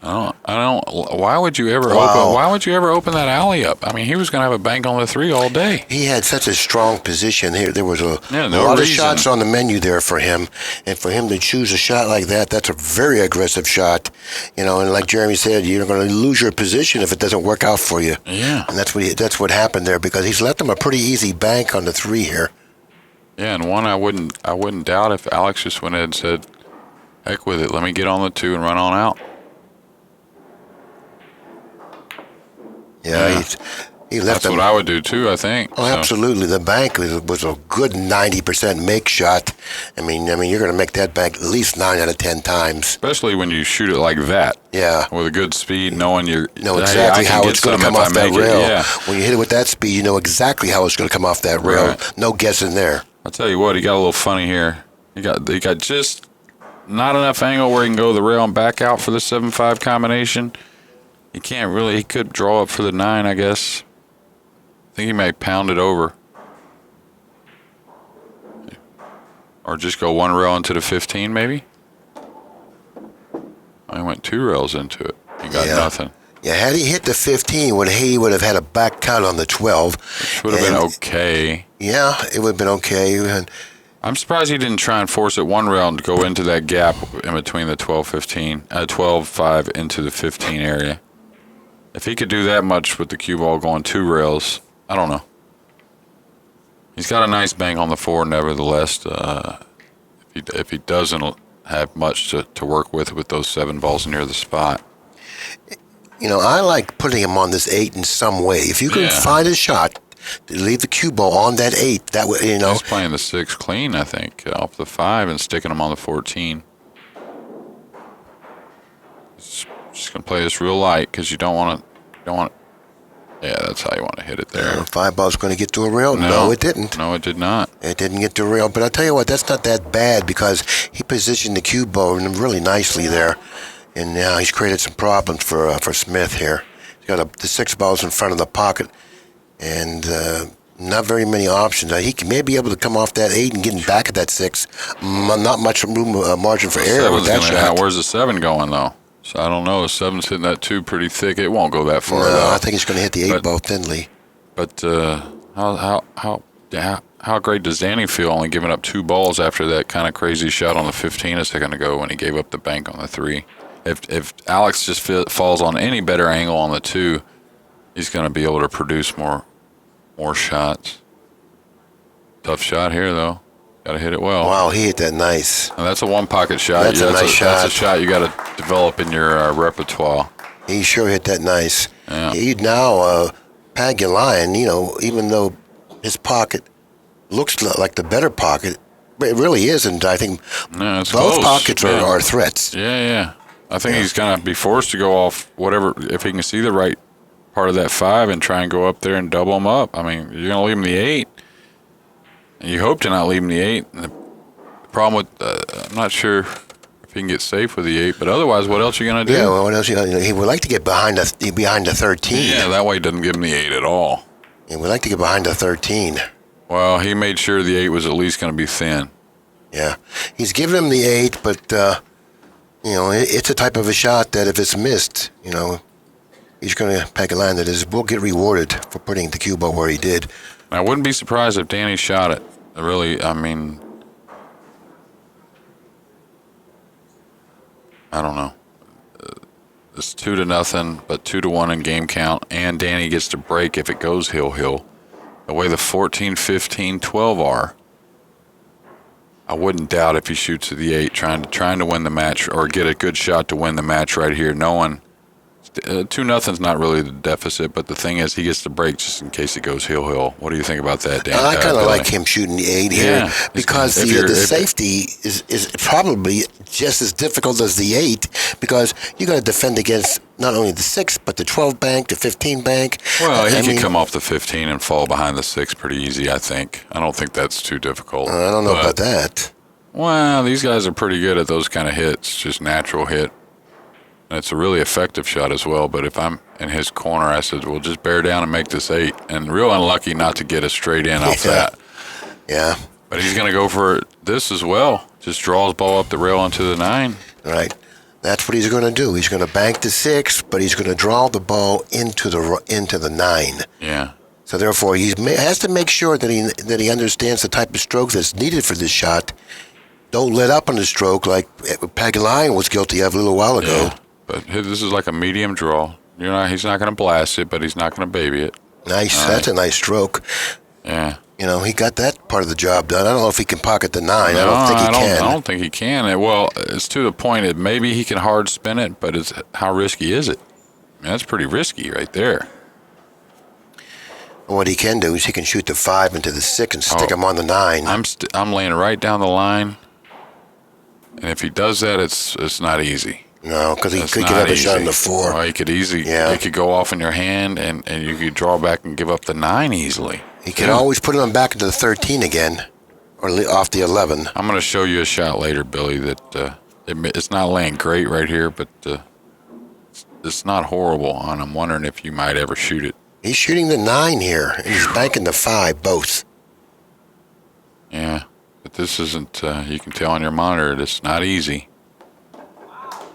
I don't. Why would you ever open that alley up? I mean, he was going to have a bank on the 3 all day. He had such a strong position here. There was a lot of shots on the menu there for him, and for him to choose a shot like that, that's a very aggressive shot. And like Jeremy said, you're going to lose your position if it doesn't work out for you. Yeah. And that's what happened there, because he's left him a pretty easy bank on the 3 here. Yeah, and one I wouldn't doubt if Alex just went ahead and said, "Heck with it, let me get on the 2 and run on out." Yeah, he left That's what I would do too, I think. Oh, absolutely. The bank was a good 90% make shot. I mean, you're going to make that bank at least 9 out of 10 times. Especially when you shoot it like that. Yeah. With a good speed, knowing you know exactly how it's going to come off that rail. Yeah. When you hit it with that speed, you know exactly how it's going to come off that rail. Right. No guessing there. I'll tell you what, he got a little funny here. He got just not enough angle where he can go the rail and back out for the 7-5 combination. He could draw up for the 9, I guess. I think he may pound it over. Or just go 1 rail into the 15, maybe? I went 2 rails into it. He got nothing. Yeah, had he hit the 15, he would have had a back cut on the 12. Which would have been okay. Yeah, it would have been okay. I'm surprised he didn't try and force it 1 rail and go into that gap in between the 12-5 into the 15 area. If he could do that much with the cue ball going 2 rails, I don't know. He's got a nice bank on the 4, nevertheless. If he doesn't have much to work with those 7 balls near the spot. I like putting him on this 8 in some way. If you can find a shot to leave the cue ball on that 8, that way, He's playing the 6 clean, I think, off the 5 and sticking him on the 14. Just gonna play this real light because you don't want to. Yeah, that's how you want to hit it there. 5 ball's going to get to a rail? No, it didn't. No, it did not. It didn't get to a rail. But I'll tell you what, that's not that bad because he positioned the cue ball really nicely there, and now he's created some problems for Smith here. He's got the 6 balls in front of the pocket, and not very many options. He may be able to come off that 8 and get back at that 6. Not much room, margin for error with that shot. Where's the 7 going though? So I don't know. The 7's hitting that 2 pretty thick. It won't go that far. No, I think he's going to hit the 8 ball thinly. But how great does Danny feel only giving up 2 balls after that kind of crazy shot on the 15 a second ago when he gave up the bank on the 3? If Alex just falls on any better angle on the 2, he's going to be able to produce more shots. Tough shot here though. Got to hit it well. Wow, he hit that nice. And that's a 1-pocket shot. That's a nice shot. That's a shot you got to develop in your repertoire. He sure hit that nice. Yeah. Now, PAGULAYAN, even though his pocket looks like the better pocket, but it really isn't. I think both close. pockets are threats. Yeah. I think he's going to be forced to go off whatever, if he can see the right part of that 5 and try and go up there and double him up. I mean, you're going to leave him the 8. And you hope to not leave him the 8. And the problem with, I'm not sure if he can get safe with the 8, but otherwise, what else are you going to do? Yeah, well, what else? He would like to get behind the 13. Yeah, that way he doesn't give him the 8 at all. He would like to get behind the 13. Well, he made sure the 8 was at least going to be thin. Yeah, he's giving him the 8, but it's a type of a shot that if it's missed, he's going to PAGULAYAN that will get rewarded for putting the cue ball where he did. I wouldn't be surprised if Danny shot it. Really, I mean, I don't know. It's 2-0, but 2-1 in game count, and Danny gets to break if it goes hill. The way the 14, 15, 12 are, I wouldn't doubt if he shoots to the 8, trying to win the match or get a good shot to win the match right here, knowing 2-0's not really the deficit, but the thing is, he gets the break just in case it goes hill. What do you think about that, Dan? I kind of like him shooting the 8 here because the safety is probably just as difficult as the 8 because you got to defend against not only the 6 but the 12 bank, the 15 bank. Well, he can come off the 15 and fall behind the 6 pretty easy, I think. I don't think that's too difficult. I don't know about that. Well, these guys are pretty good at those kind of hits, just natural hit. And it's a really effective shot as well. But if I'm in his corner, I said, well, just bear down and make this 8. And real unlucky not to get a straight in off that. Yeah. But he's going to go for this as well. Just draws ball up the rail into the 9. Right. That's what he's going to do. He's going to bank the 6, but he's going to draw the ball into the 9. Yeah. So therefore, he has to make sure that he understands the type of stroke that's needed for this shot. Don't let up on the stroke like Pagulayan was guilty of a little while ago. Yeah. But this is like a medium draw. He's not going to blast it, but he's not going to baby it. Nice. That's a nice stroke. Yeah. He got that part of the job done. I don't know if he can pocket the 9. I don't think he can. I don't think he can. Well, it's to the point that maybe he can hard spin it, but how risky is it? I mean, that's pretty risky right there. What he can do is he can shoot the 5 into the 6 and stick him on the 9. I'm laying right down the line, and if he does that, it's not easy. No, because he could have a shot on the 4. Well, he could He could go off in your hand, and you could draw back and give up the 9 easily. He can always put him back into the 13 again, or off the 11. I'm going to show you a shot later, Billy, that it's not laying great right here, but it's not horrible, and I'm wondering if you might ever shoot it. He's shooting the 9 here, and he's banking the 5, both. Yeah, but this isn't, you can tell on your monitor, it's not easy.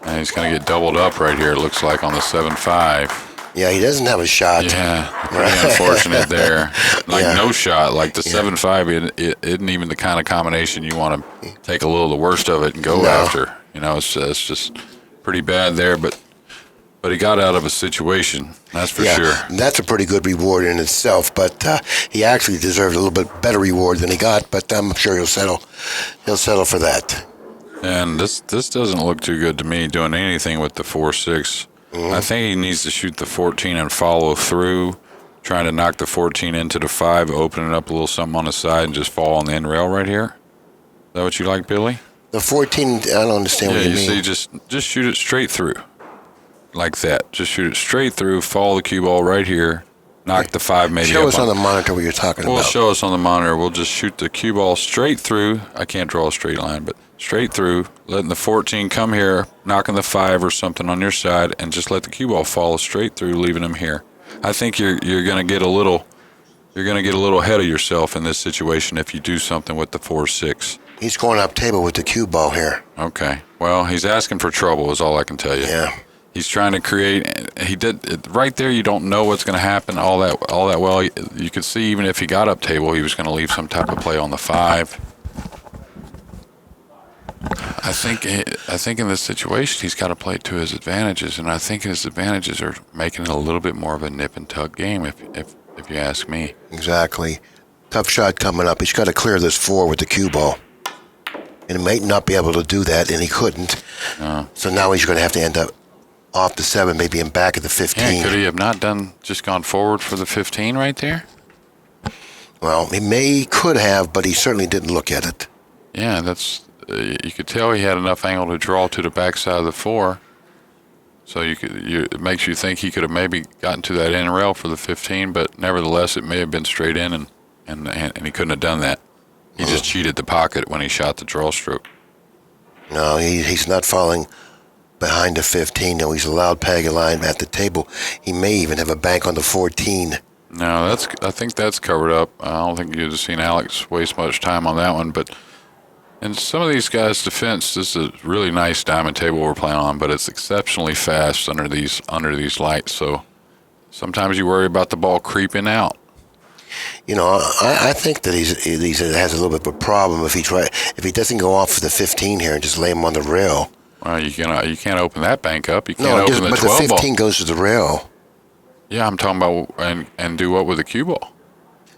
And he's going to get doubled up right here, it looks like, on the 7-5. Yeah, he doesn't have a shot. Yeah, pretty unfortunate there. No shot. Like the 7-5, it isn't even the kind of combination you want to take a little of the worst of it and go after. It's just pretty bad there, but he got out of a situation, that's for sure. That's a pretty good reward in itself, but he actually deserved a little bit better reward than he got, but I'm sure he'll settle for that. And this doesn't look too good to me doing anything with the 4-6. I think he needs to shoot the 14 and follow through, trying to knock the 14 into the 5, open it up a little something on the side, and just fall on the end rail right here. Is that what you like, Billy? The 14, I don't understand what you mean. Yeah, you see, just shoot it straight through, like that. Just shoot it straight through, follow the cue ball right here, knock the 5 maybe Show up us on the monitor what you're talking about. We'll show us on the monitor. We'll just shoot the cue ball straight through. I can't draw a straight line, but straight through, letting the 14 come here, knocking the 5 or something on your side, and just let the cue ball follow straight through, leaving him here. I think you're going to get a little ahead of yourself in this situation if you do something with the 4-6. He's going up table with the cue ball here. Okay. Well, he's asking for trouble is all I can tell you. Yeah. He's trying to create. He did right there. You don't know what's going to happen all that well. You could see even if he got up table, he was going to leave some type of play on the 5. I think in this situation he's got to play to his advantages, and I think his advantages are making it a little bit more of a nip and tuck game, if you ask me. Exactly. Tough shot coming up. He's got to clear this 4 with the cue ball, and he might not be able to do that, and he couldn't. So now he's going to have to end up off the 7, maybe in back of the 15. Yeah, could he have not just gone forward for the 15 right there? Well, he could have, but he certainly didn't look at it. Yeah, you could tell he had enough angle to draw to the backside of the 4. So it makes you think he could have maybe gotten to that end rail for the 15, but nevertheless it may have been straight in, and he couldn't have done that. He just cheated the pocket when he shot the draw stroke. No, he's not falling behind the 15. No, he's allowed Pagulayan at the table. He may even have a bank on the 14. No, I think that's covered up. I don't think you'd have seen Alex waste much time on that one, but in some of these guys' defense, this is a really nice diamond table we're playing on, but it's exceptionally fast under these lights. So sometimes you worry about the ball creeping out. I think that he has a little bit of a problem if he doesn't go off for the 15 here and just lay him on the rail. Well, you can't open that bank up. You can't open the 12 ball. But the 15 ball. goes to the rail. Yeah, I'm talking about and do what with the cue ball?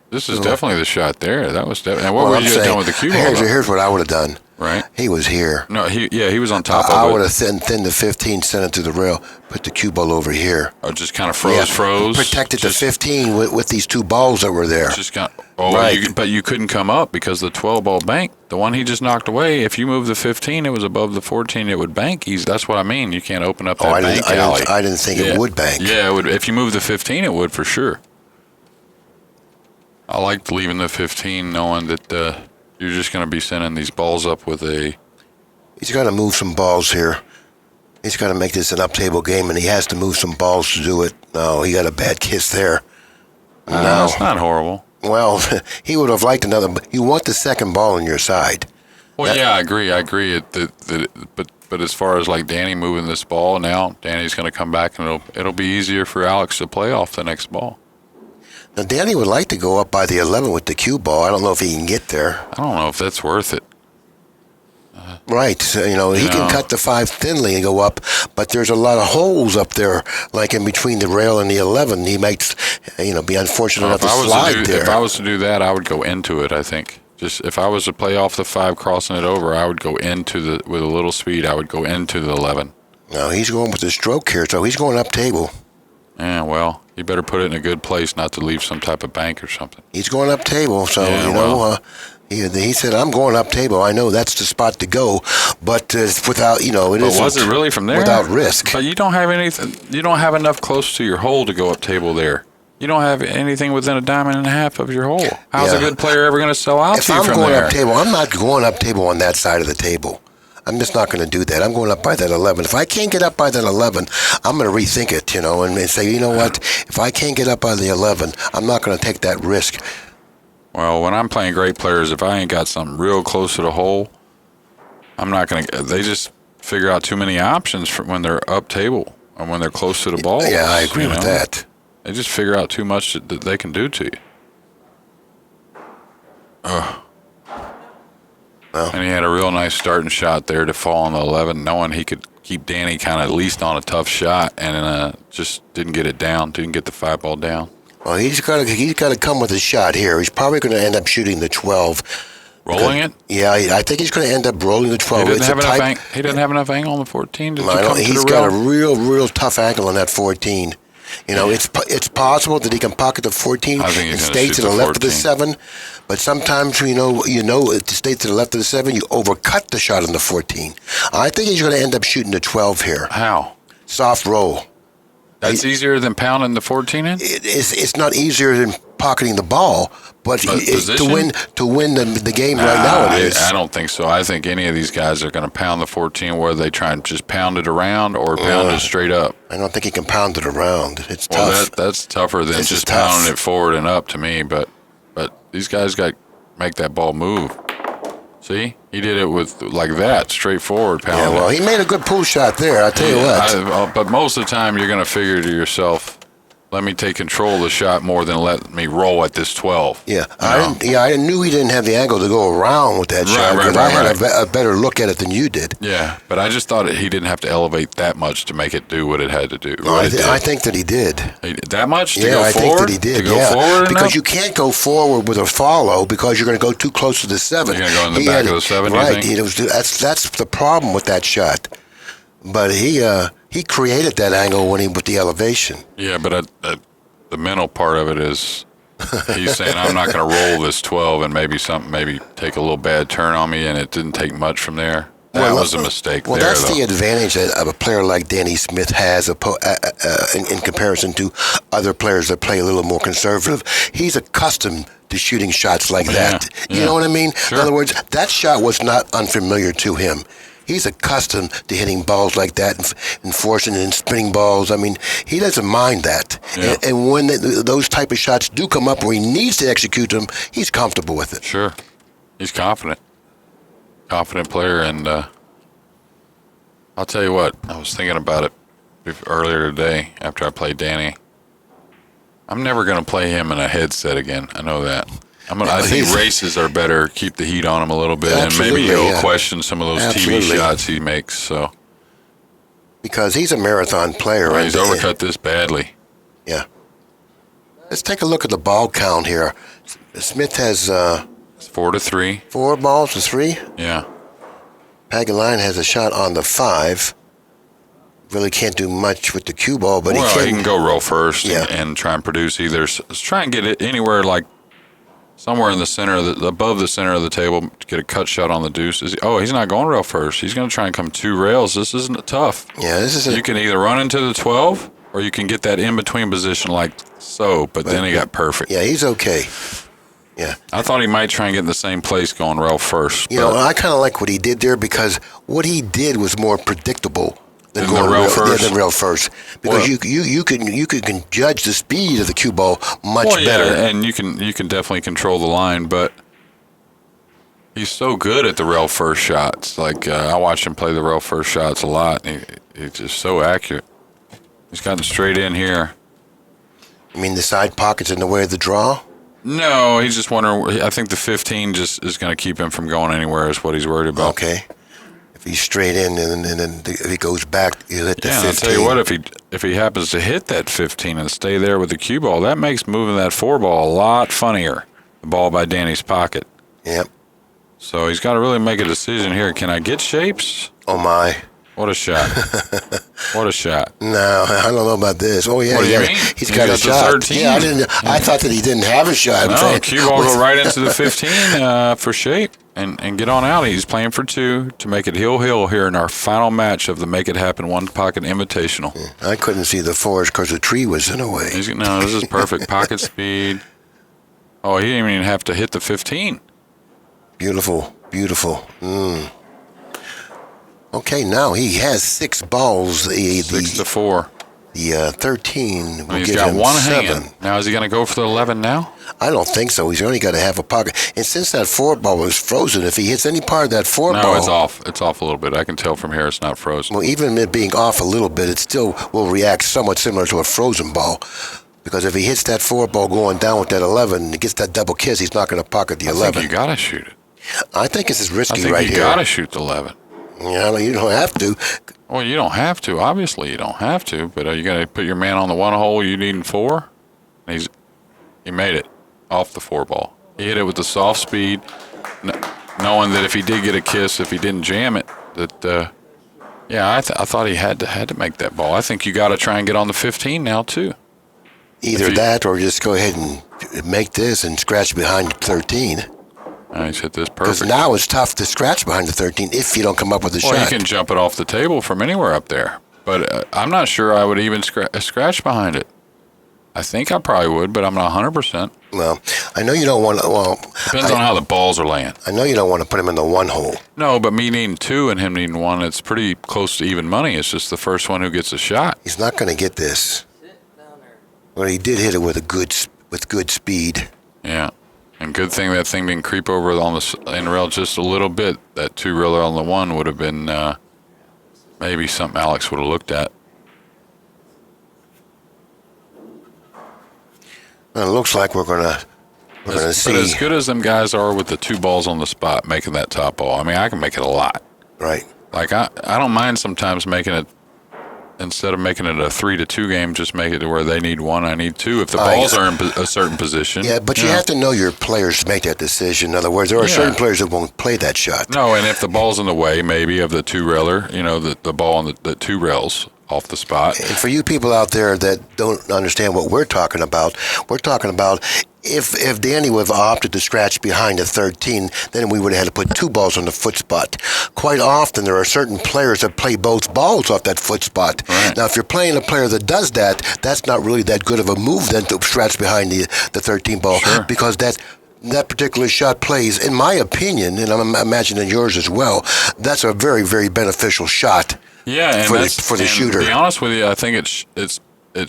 This is definitely the shot there. That was definitely. And what would you have done with the cue ball? Here's what I would have done. Right. He was here. No, he was on top I of would it. have thinned the 15, sent it to the rail, put the cue ball over here. I just kind of froze. Protected just, the 15 with these two balls that were there. Just Right. but you couldn't come up because the 12 ball banked. The one he just knocked away, if you moved the 15, it was above the 14, it would bank easy. That's what I mean. You can't open up that bank alley. I didn't think it would bank. Yeah, it would. If you moved the 15, it would for sure. I liked leaving the 15 knowing that you're just going to be sending these balls up with a... He's got to move some balls here. He's got to make this an up-table game, and he has to move some balls to do it. No, he got a bad kiss there. No, it's not horrible. Well, he would have liked another. You want the second ball on your side. Well, yeah, I agree. But as far as like Danny moving this ball now, Danny's going to come back and it'll be easier for Alex to play off the next ball. Now, Danny would like to go up by the 11 with the cue ball. I don't know if he can get there. I don't know if that's worth it. Right. So, he can cut the 5 thinly and go up, but there's a lot of holes up there, like in between the rail and the 11. He might, be unfortunate enough to slide there. If I was to do that, I would go into it, I think. Just if I was to play off the 5, crossing it over, I would go with a little speed, I would go into the 11. No, he's going with the stroke here, so he's going up table. Yeah, well, you better put it in a good place not to leave some type of bank or something. He's going up table, so, Yeah, he said, I'm going up table. I know that's the spot to go, but without, it isn't. Was it really from there? Without risk. But you don't have anything. You don't have enough close to your hole to go up table there. You don't have anything within a diamond and a half of your hole. How's a good player ever going to sell out to you from there? If I'm going up table, I'm not going up table on that side of the table. I'm just not going to do that. I'm going up by that 11. If I can't get up by that 11, I'm going to rethink it, and say, you know what? If I can't get up by the 11, I'm not going to take that risk. Well, when I'm playing great players, if I ain't got something real close to the hole, I'm not going to. They just figure out too many options for when they're up table and when they're close to the ball. Yeah, I agree with that. They just figure out too much that they can do to you. Well. And he had a real nice starting shot there to fall on the 11, knowing he could keep Danny kind of at least on a tough shot, and just didn't get it down, didn't get the 5 ball down. Well, he's got to come with a shot here. He's probably going to end up shooting the 12. Rolling it? Yeah, I think he's going to end up rolling the 12. He doesn't have enough angle on the 14 to come to the rail? He's got a real tough angle on that 14. It's possible that he can pocket the 14 and stay to the left of the 7, but sometimes, to stay to the left of the 7, you overcut the shot on the 14. I think he's going to end up shooting the 12 here. How? Soft roll. That's easier than pounding the 14 in? It's not easier than pocketing the ball, but to win the game right now it is. I don't think so. I think any of these guys are going to pound the 14, whether they try and just pound it around or pound it straight up. I don't think he can pound it around. It's tough. That's tougher than just pounding it forward and up to me, but these guys got to make that ball move. See? He did it with like that, straightforward pounding. Yeah, well, he made a good pull shot there, I'll tell you what. But most of the time, you're going to figure to yourself, let me take control of the shot more than let me roll at this 12. Yeah, I knew he didn't have the angle to go around with that shot, because I had a better look at it than you did. Yeah, but I just thought he didn't have to elevate that much to make it do what it had to do. I think that he did. That much to go forward? I think that he did, to go forward because you can't go forward with a follow because you're going to go too close to the 7. You're going to go in the back of the 7, right, you think? That's the problem with that shot. But he created that angle with the elevation. Yeah, but the mental part of it is he's saying I'm not going to roll this 12 and maybe take a little bad turn on me, and it didn't take much from there. That was a mistake. Well, that's the advantage that a player like Danny Smith has in comparison to other players that play a little more conservative. He's accustomed to shooting shots like that. Yeah. You know what I mean? Sure. In other words, that shot was not unfamiliar to him. He's accustomed to hitting balls like that and forcing and spinning balls. I mean, he doesn't mind that. Yeah. And when those type of shots do come up where he needs to execute them, he's comfortable with it. Sure. He's confident. Confident player. And I'll tell you what, I was thinking about it earlier today after I played Danny. I'm never going to play him in a headset again. I know that. I think races are better. Keep the heat on him a little bit, and maybe he'll question some of those TV shots he makes. So, because he's a marathon player, right, he's overcut this badly. Yeah. Let's take a look at the ball count here. Smith has 4-3. 4 balls to 3. Yeah. Pagulayan has a shot on the 5. Really can't do much with the cue ball, but well, he can go roll first Yeah. and try and produce either. Try and get it anywhere like somewhere in the center, above the center of the table, to get a cut shot on the deuce. He's not going rail first. He's going to try and come 2 rails. This isn't tough. Yeah, this is. You can either run into the 12 or you can get that in between position like so. But then he got perfect. Yeah, he's okay. Yeah. I thought he might try and get in the same place going rail first. You know, I kind of like what he did there because what he did was more predictable than Than the rail first? Yeah, than rail first. Because Well- you can judge the speed of the cue ball much Well, yeah, better. and you can definitely control the line, but he's so good at the rail first shots. Like I watch him play the rail first shots a lot. He's just so accurate. He's gotten straight in here. I mean, the side pocket's in the way of the draw. No, he's just wondering. I think the 15 just is going to keep him from going anywhere. Is what he's worried about. Okay. If he's straight in and then if he goes back, he'll hit the Yeah, 15. I'll tell you what. If he happens to hit that 15 and stay there with the cue ball, that makes moving that 4 ball a lot funnier. The ball by Danny's pocket. Yep. So he's got to really make a decision here. Can I get shapes? Oh my. What a shot! What a shot! No, I don't know about this. Oh yeah, What do you yeah. mean? He's He got a got the shot. 13. Yeah, I thought that he didn't have a shot. I'm No, saying, cue ball go right into the 15 for shape and get on out. He's playing for 2 to make it hill here in our final match of the Make-It-Happen One-Pocket Invitational. I couldn't see the forest because the tree was in the way. No, this is perfect. Pocket speed. Oh, he didn't even have to hit the 15. Beautiful, beautiful. Okay, now he has 6 balls. 6 to 4. The 13 will He's give got him 1 7. hand. Now, is he going to go for the 11 now? I don't think so. He's only got to have a pocket. And since that 4 ball was frozen, if he hits any part of that 4 No, ball, it's off. It's off a little bit. I can tell from here it's not frozen. well, even it being off a little bit, it still will react somewhat similar to a frozen ball. Because if he hits that 4 ball going down with that 11 and gets that double kiss, he's not going to pocket the I 11. think you got to shoot it. I think this is I risky think right you here. got to shoot the 11. Yeah, you don't have to. Well, you don't have to. Obviously, you don't have to. But are you going to put your man on the 1 hole you need in 4? He made it off the 4 ball. He hit it with the soft speed, knowing that if he did get a kiss, if he didn't jam it, that I thought he had to make that ball. I think you got to try and get on the 15 now too. Either that or just go ahead and make this and scratch behind 13. He's hit this Because perfect. now it's tough to scratch behind the 13 if you don't come up with a Well, shot. you can jump it off the table from anywhere up there. But I'm not sure I would even scratch behind it. I think I probably would, but I'm not 100%. Well, I know you don't want to. Well, Depends on how the balls are laying. I know you don't want to put him in the 1 hole. No, but me needing 2 and him needing 1, it's pretty close to even money. It's just the first one who gets a shot. He's not going to get this. Well, he did hit it with good speed. Yeah. And good thing that thing didn't creep over on the in rail just a little bit. That 2 reeler on the 1 would have been maybe something Alex would have looked at. Well, it looks like we're gonna see. But as good as them guys are with the 2 balls on the spot, making that top ball, I mean, I can make it a lot. Right. Like, I don't mind sometimes making it, instead of making it a 3-2 game, just make it to where they need 1, I need 2. If the balls are in a certain position. Yeah, but you have to know your players to make that decision. In other words, there are certain players that won't play that shot. No, and if the ball's in the way, maybe, of the 2 railer, the ball on the 2 rails off the spot. And for you people out there that don't understand what we're talking about if Danny would have opted to scratch behind the 13, then we would have had to put 2 balls on the foot spot. Quite often, there are certain players that play both balls off that foot spot. Right. Now, if you're playing a player that does that, that's not really that good of a move then to scratch behind the 13 ball. Sure. Because that particular shot plays, in my opinion, and I'm imagining yours as well, that's a very, very beneficial shot. Yeah, and for the shooter. To be honest with you, I think it's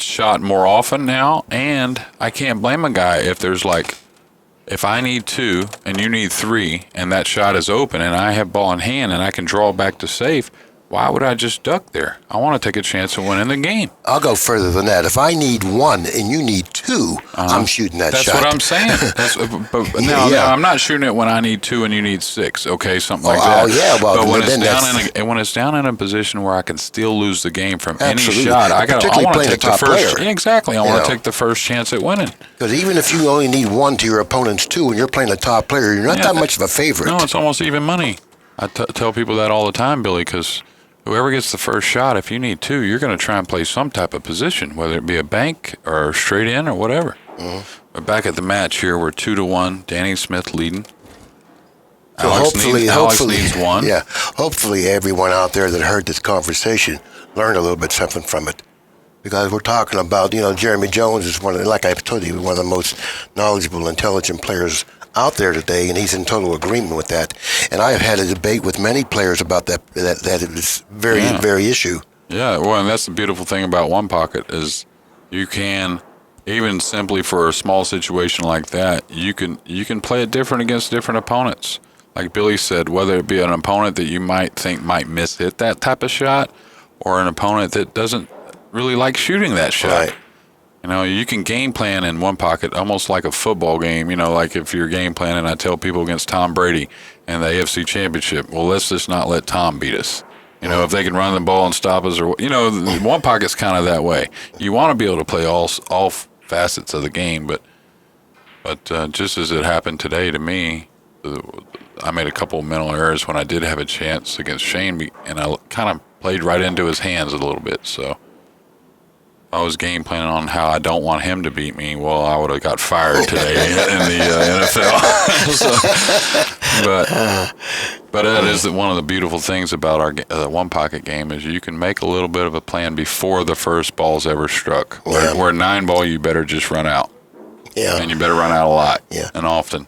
shot more often now, and I can't blame a guy if I need 2 and you need 3, and that shot is open, and I have ball in hand, and I can draw back to safe. Why would I just duck there? I want to take a chance of winning the game. I'll go further than that. If I need 1 and you need 2, I'm shooting that shot. That's what I'm saying. But now I'm not shooting it when I need 2 and you need 6. Okay, something like that. Oh yeah, well, but when it's down in a position where I can still lose the game from Absolutely. any shot, I want to take the first. Player. Exactly, I want to take the first chance at winning. Because even if you only need 1 to your opponent's 2 and you're playing a top player, you're not that much of a favorite. No, it's almost even money. I tell people that all the time, Billy, because whoever gets the first shot, if you need two, you're going to try and play some type of position, whether it be a bank or straight in or whatever. But back at the match here, we're 2-1. Danny Smith leading. So Alex needs one. Yeah, hopefully everyone out there that heard this conversation learned a little bit something from it. Because we're talking about, Jeremy Jones is like I told you, one of the most knowledgeable, intelligent players out there today, and he's in total agreement with that. And I have had a debate with many players about that is very issue. Yeah, well, and that's the beautiful thing about One Pocket is you can, even simply for a small situation like that, you can play it different against different opponents. Like Billy said, whether it be an opponent that you might think might miss-hit that type of shot, or an opponent that doesn't really like shooting that shot. Right. You can game plan in One Pocket almost like a football game. Like if you're game planning, I tell people against Tom Brady and the AFC Championship, well, let's just not let Tom beat us. If they can run the ball and stop us, or One Pocket's kind of that way. You want to be able to play all facets of the game, but just as it happened today to me, I made a couple of mental errors when I did have a chance against Shane, and I kind of played right into his hands a little bit. So I was game planning on how I don't want him to beat me. Well, I would have got fired today in the NFL. But that is one of the beautiful things about our One Pocket game is you can make a little bit of a plan before the first ball's ever struck. Where 9-ball, you better just run out. Yeah. And you better run out a lot and often.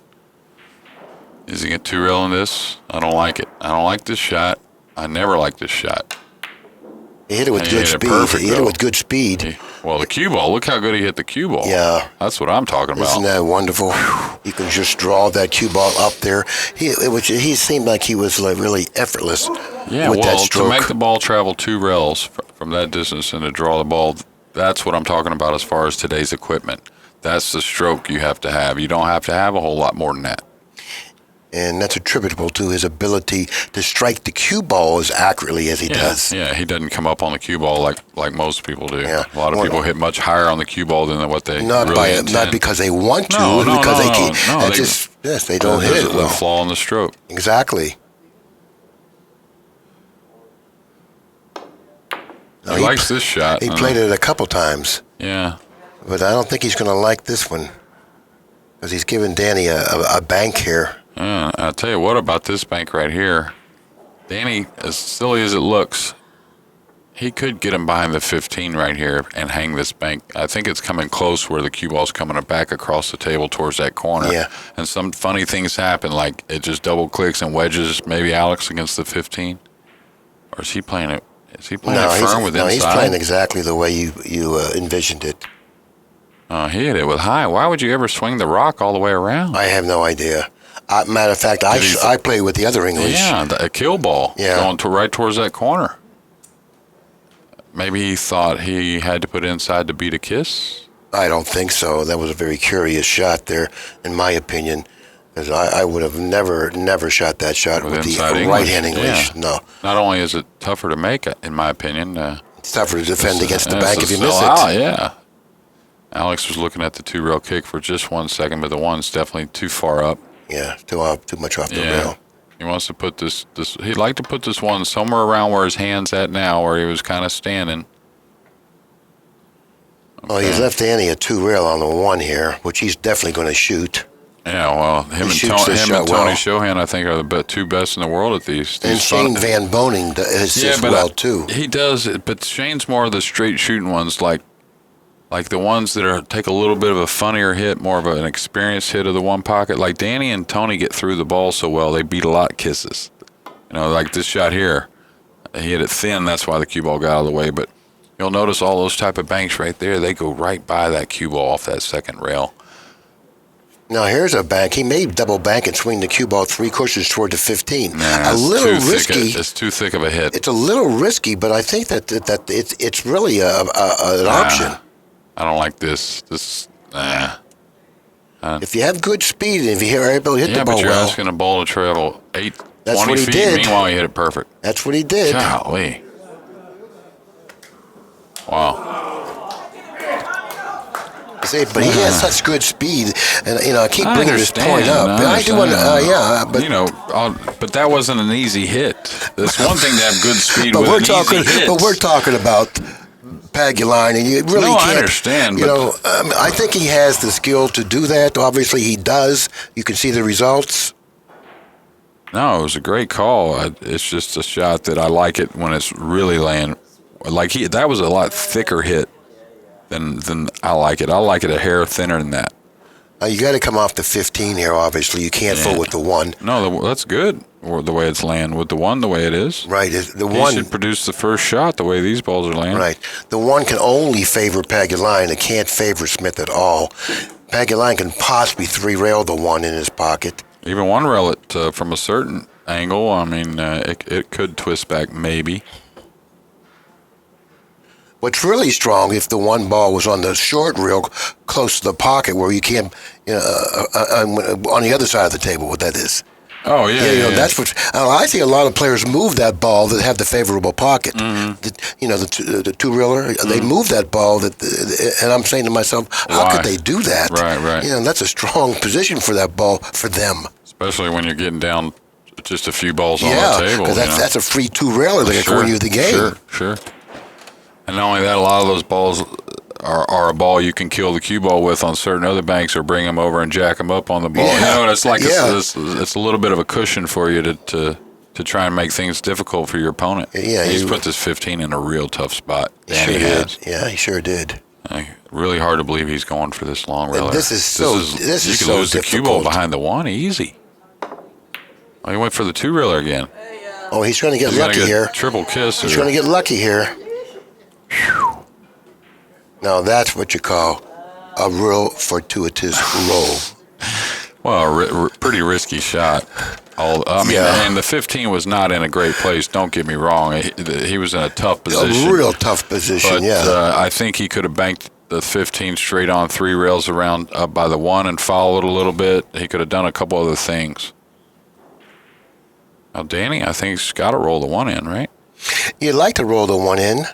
Is he get too real in this? I don't like it. I don't like this shot. I never liked this shot. He hit it with good speed. He hit it with good speed. Well, the cue ball, look how good he hit the cue ball. Yeah. That's what I'm talking about. Isn't that wonderful? You can just draw that cue ball up there. He seemed like he was really effortless with that stroke. To make the ball travel 2 rails from that distance and to draw the ball, that's what I'm talking about as far as today's equipment. That's the stroke you have to have. You don't have to have a whole lot more than that. And that's attributable to his ability to strike the cue ball as accurately as he does. Yeah, he doesn't come up on the cue ball like most people do. Yeah. A lot of people hit much higher on the cue ball than what they not because they want to, because they can't. No, they don't hit it well. There's a flaw in the stroke. Exactly. He likes this shot. He played it a couple times. Yeah. But I don't think he's going to like this one because he's giving Danny a bank here. I'll tell you what about this bank right here. Danny, as silly as it looks, he could get him behind the 15 right here and hang this bank. I think it's coming close where the cue ball's coming back across the table towards that corner. Yeah. And some funny things happen, like it just double clicks and wedges maybe Alex against the 15. Or is he playing it? Is he playing it firm with inside? No, he's playing exactly the way you envisioned it. He hit it with high. Why would you ever swing the rock all the way around? I have no idea. Matter of fact, I play with the other English. Yeah, a kill ball going right towards that corner. Maybe he thought he had to put it inside to beat a kiss? I don't think so. That was a very curious shot there, in my opinion. Because I would have never shot that shot with the right-hand English. Yeah. No. Not only is it tougher to make, in my opinion. It's tougher to defend against the bank if you miss it. Yeah. Alex was looking at the 2-rail kick for just 1 second, but the one's definitely too far up. Yeah, too much off the rail. He wants to put this. He'd like to put this one somewhere around where his hand's at now, where he was kind of standing. Okay. Well, he's left Danny a 2-rail on the 1 here, which he's definitely going to shoot. Yeah, well, him and Tony Shohan, I think, are the 2 best in the world at these. And Shane Van Boning does well, too. He does, but Shane's more of the straight shooting ones, like the ones that take a little bit of a funnier hit, more of an experienced hit of the One Pocket. Like Danny and Tony get through the ball so well, they beat a lot of kisses. Like this shot here, he hit it thin, that's why the cue ball got out of the way. But you'll notice all those type of banks right there, they go right by that cue ball off that second rail. Now here's a bank. He may double bank and swing the cue ball 3 cushions toward the 15. Nah, a little risky. It's too thick of a hit. It's a little risky, but I think that it's really an option. I don't like this. If you have good speed and if you are able to hit the ball but you're asking a ball to travel 20 feet. Did. Meanwhile, he hit it perfect. That's what he did. Golly. Wow. See, but he has such good speed, and I keep I bringing this point understand, up. I do want to, but but that wasn't an easy hit. It's one thing to have good speed but with we're an talking, easy hit. but we're talking about Pagulayaan, and you really No, can't. I understand. I think he has the skill to do that. Obviously, he does. You can see the results. No, it was a great call. It's just a shot that I like it when it's really laying. That was a lot thicker hit than I like it. I like it a hair thinner than that. You got to come off the 15 here. Obviously, you can't fool with the 1. No, that's good. Or the way it's laying with the 1, the way it is. Right, the He 1 should produce the first shot the way these balls are laying. Right, the 1 can only favor Pagulayaan. It can't favor Smith at all. Pagulayaan can possibly 3-rail the 1 in his pocket. Even 1-rail it from a certain angle. I mean, it could twist back maybe. What's really strong if the 1 ball was on the short reel close to the pocket where you can't, on the other side of the table, what that is. Oh, yeah. That's what I see a lot of players move that ball that have the favorable pocket. Mm-hmm. The 2-reeler, they move that ball, and I'm saying to myself, how could they do that? Right. That's a strong position for that ball for them. Especially when you're getting down just a few balls on the table. Yeah, because that's a free 2-railer that can win you the game. Sure. And not only that, a lot of those balls are a ball you can kill the cue ball with on certain other banks, or bring them over and jack them up on the ball. Yeah. And it's like it's a little bit of a cushion for you to try and make things difficult for your opponent. Yeah, he's put this 15 in a real tough spot. He did. Yeah, he sure did. Really hard to believe he's going for this long railer. This is so you can lose the cue ball behind the 1 easy. Oh, he went for the 2-reeler again. Oh, he's trying to get lucky here. Triple kiss. He's trying to get lucky here. Now that's what you call a real fortuitous roll. Well, pretty risky shot. And the 15 was not in a great place. Don't get me wrong. He was in a tough position. A real tough position, but, I think he could have banked the 15 straight on 3 rails around up by the 1 and followed a little bit. He could have done a couple other things. Now, Danny, I think he's got to roll the 1 in, right? You'd like to roll the 1 in,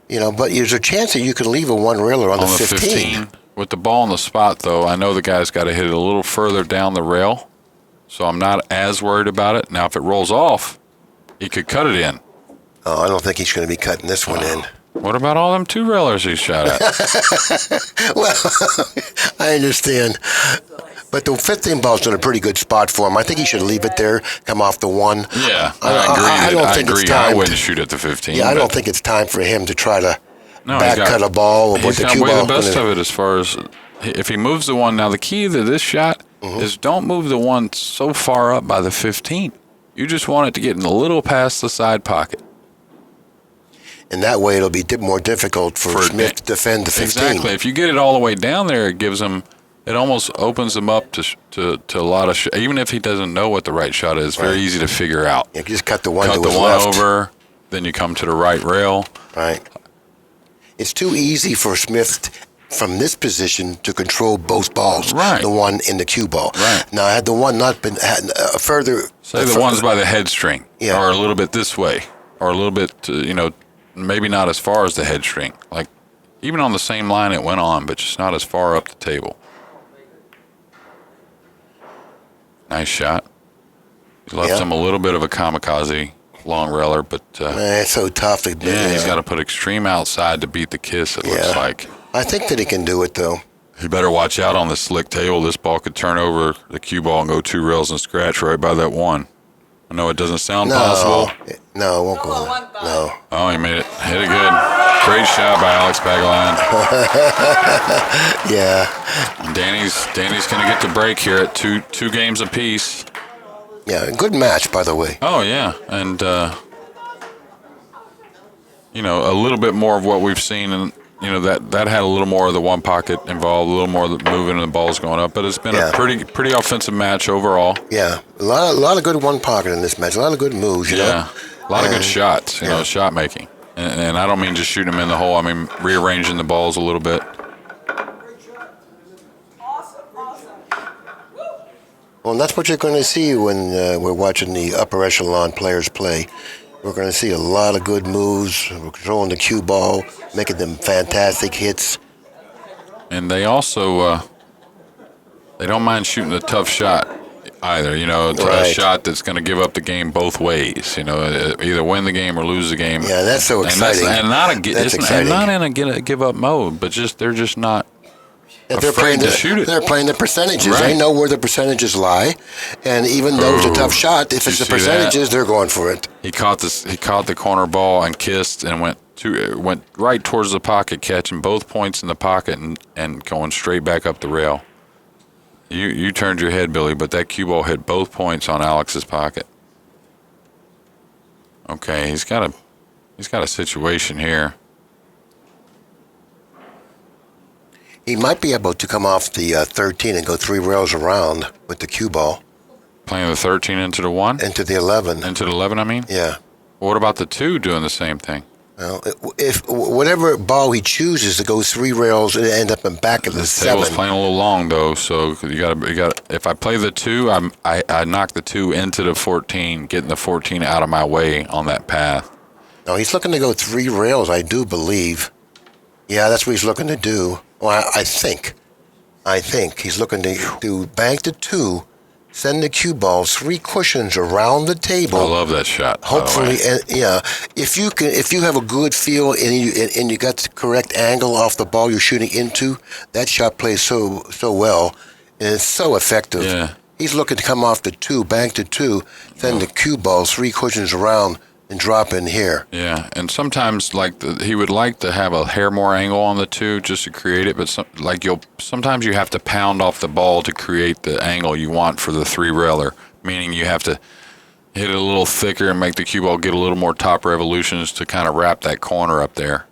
but there's a chance that you can leave a 1-railer on the 15. With the ball in the spot, though, I know the guy's got to hit it a little further down the rail, so I'm not as worried about it. Now, if it rolls off, he could cut it in. Oh, I don't think he's going to be cutting this one in. What about all them 2-railers he shot at? Well, I understand. But the 15 ball's in a pretty good spot for him. I think he should leave it there, come off the 1. Yeah, I agree. I wouldn't shoot at the 15. Yeah, I don't think it's time for him to try to cut a ball with the cue ball. He's got way the best of it as far as if he moves the 1. Now, the key to this shot is don't move the 1 so far up by the 15. You just want it to get in a little past the side pocket. And that way it'll be more difficult for Smith to defend the 15. Exactly. If you get it all the way down there, it gives him... It almost opens him up to a lot of even if he doesn't know what the right shot is. Very easy to figure out. You just cut the 1 to his left. Cut the 1 over, then you come to the right rail. Right. It's too easy for Smith from this position to control both balls. Right. The 1 in the cue ball. Right. Now, had the 1 not been further... Say the 1's by the head string. Yeah. Or a little bit this way. Or a little bit, maybe not as far as the head string. Like, even on the same line it went on, but just not as far up the table. Nice shot. He left him a little bit of a kamikaze long railer, but... it's so tough. He's got to put extreme outside to beat the kiss, it looks like. I think that he can do it, though. You better watch out on the slick table. This ball could turn over the cue ball and go 2 rails and scratch right by that 1. I know it doesn't sound possible. No, it won't go on. No. Oh, he made it. Hit it good. Great shot by Alex Pagulayaan. Yeah. Danny's going to get the break here at two games apiece. Yeah, good match, by the way. Oh, yeah. And, a little bit more of what we've seen. And, that had a little more of the 1 pocket involved, a little more of the moving and the balls going up. But it's been a pretty offensive match overall. Yeah. A lot of good 1 pocket in this match. A lot of good moves, you know. A lot of good shots, shot making. And I don't mean just shooting them in the hole. I mean rearranging the balls a little bit. Well, that's what you're going to see when we're watching the upper echelon players play. We're going to see a lot of good moves. We're controlling the cue ball, making them fantastic hits. And they also they don't mind shooting a tough shot either. You know, a shot that's going to give up the game both ways. You know, either win the game or lose the game. Yeah, that's so exciting. And not in a give up mode, but they're just not. They're playing the percentages. Right. They know where the percentages lie, and even though it's a tough shot, if it's the percentages, they're going for it. He caught the corner ball and kissed and went right towards the pocket, catching both points in the pocket and going straight back up the rail. You turned your head, Billy, but that cue ball hit both points on Alex's pocket. Okay, he's got a situation here. He might be able to come off the 13 and go 3 rails around with the cue ball. Playing the 13 into the 1? Into the 11. Into the 11, I mean? Yeah. Well, what about the 2 doing the same thing? Well, if whatever ball he chooses to go 3 rails and end up in back of the 7. Table's playing a little long though, so you got. If I play the 2, I knock the 2 into the 14, getting the 14 out of my way on that path. No, he's looking to go 3 rails, I do believe. Yeah, that's what he's looking to do. Well, I think he's looking to bank the 2, send the cue ball 3 cushions around the table. I love that shot. Hopefully, yeah. If you have a good feel and you got the correct angle off the ball you're shooting into, that shot plays so well and it's so effective. Yeah. He's looking to come off the 2, bank the 2, send the cue ball 3 cushions around and drop in here. Yeah, and sometimes he would like to have a hair more angle on the 2 just to create it, but sometimes you have to pound off the ball to create the angle you want for the 3-railer, meaning you have to hit it a little thicker and make the cue ball get a little more top revolutions to kind of wrap that corner up there.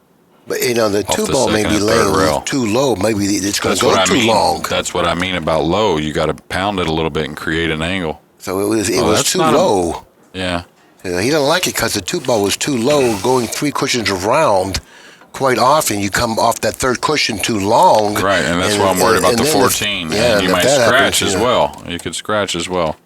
But the 2 ball may be laying too low. Maybe it's going to go too long. That's what I mean about low. You got to pound it a little bit and create an angle. So it was too low. Yeah. He didn't like it because the 2 ball was too low, going 3 cushions around. Quite often, you come off that 3rd cushion too long. Right, and that's why I'm worried about the 14. And you might scratch as well. You could scratch as well.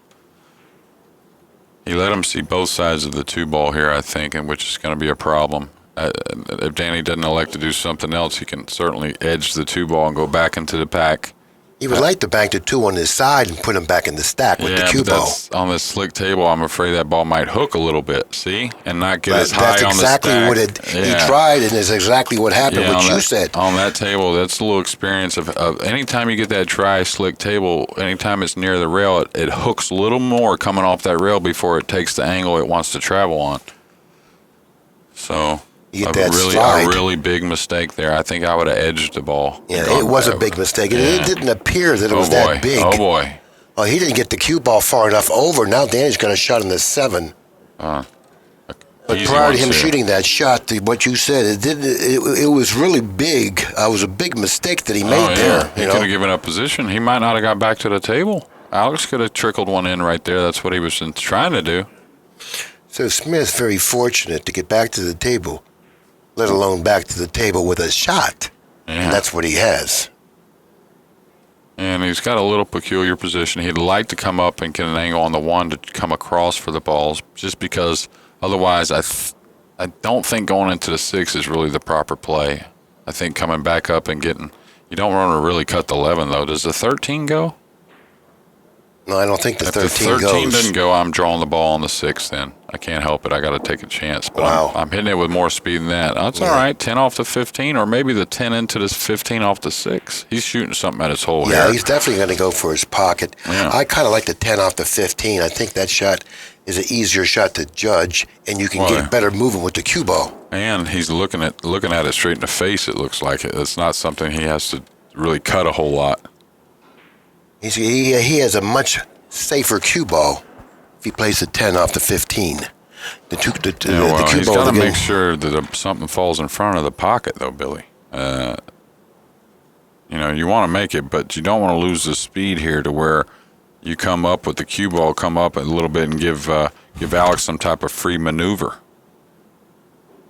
He let him see both sides of the 2 ball here, I think, and which is going to be a problem. If Danny doesn't elect to do something else, he can certainly edge the 2 ball and go back into the pack. He would like to bank the 2 on his side and put him back in the stack with the cue ball. On this slick table, I'm afraid that ball might hook a little bit, see? And not get as high on the stack. That's exactly what he tried, and it's exactly what happened, what you said. On that table, that's a little experience of anytime you get that dry, slick table, anytime it's near the rail, it hooks a little more coming off that rail before it takes the angle it wants to travel on. So... You get that slide. A really big mistake there. I think I would have edged the ball. Yeah, it was a big mistake. It didn't appear that it was that big. Oh, boy. Oh, he didn't get the cue ball far enough over. Now Danny's got a shot in the 7. But prior to him shooting that shot, what you said, it was really big. It was a big mistake that he made there. He could have given up position. He might not have got back to the table. Alex could have trickled one in right there. That's what he was trying to do. So Smith's very fortunate to get back to the table, let alone back to the table with a shot. Yeah. And that's what he has. And he's got a little peculiar position. He'd like to come up and get an angle on the 1 to come across for the balls, just because otherwise I don't think going into the 6 is really the proper play. I think coming back up and getting... You don't want to really cut the 11, though. Does the 13 go? No, I don't think the 13 goes. If the 13 doesn't go, I'm drawing the ball on the 6 then. I can't help it. I got to take a chance. But I'm hitting it with more speed than that. That's all right. 10 off the 15, or maybe the 10 into this 15 off the 6. He's shooting something at his hole here. Yeah, he's definitely going to go for his pocket. Yeah. I kind of like the 10 off the 15. I think that shot is an easier shot to judge, and you can get better movement with the cue ball. And he's looking at it straight in the face, it looks like. It's not something he has to really cut a whole lot. He has a much safer cue ball if he plays the 10 off the 15. The cue he's ball got to make sure that something falls in front of the pocket, though, Billy. You want to make it, but you don't want to lose the speed here to where you come up with the cue ball, come up a little bit and give Alex some type of free maneuver.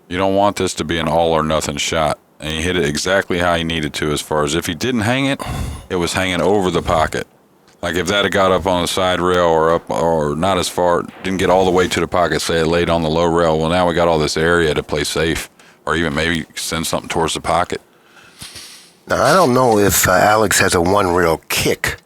You don't want this to be an all or nothing shot. And he hit it exactly how he needed to, as far as if he didn't hang it, it was hanging over the pocket. Like if that had got up on the side rail or not as far, didn't get all the way to the pocket, say it laid on the low rail, well, now we got all this area to play safe, or even maybe send something towards the pocket. Now, I don't know if Alex has a one-rail kick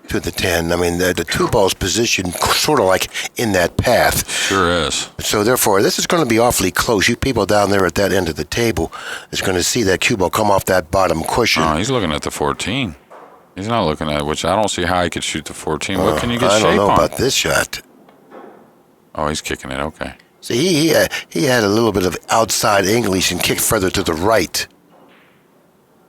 to the 10. I mean, the two ball's positioned sort of like in that path. Sure is. So, therefore, this is going to be awfully close. You people down there at that end of the table is going to see that cue ball come off that bottom cushion. Oh, he's looking at the 14. He's not looking at it, which I don't see how he could shoot the 14. What can you get shape on? I don't know about this shot. Oh, he's kicking it. Okay. See, he had a little bit of outside English and kicked further to the right.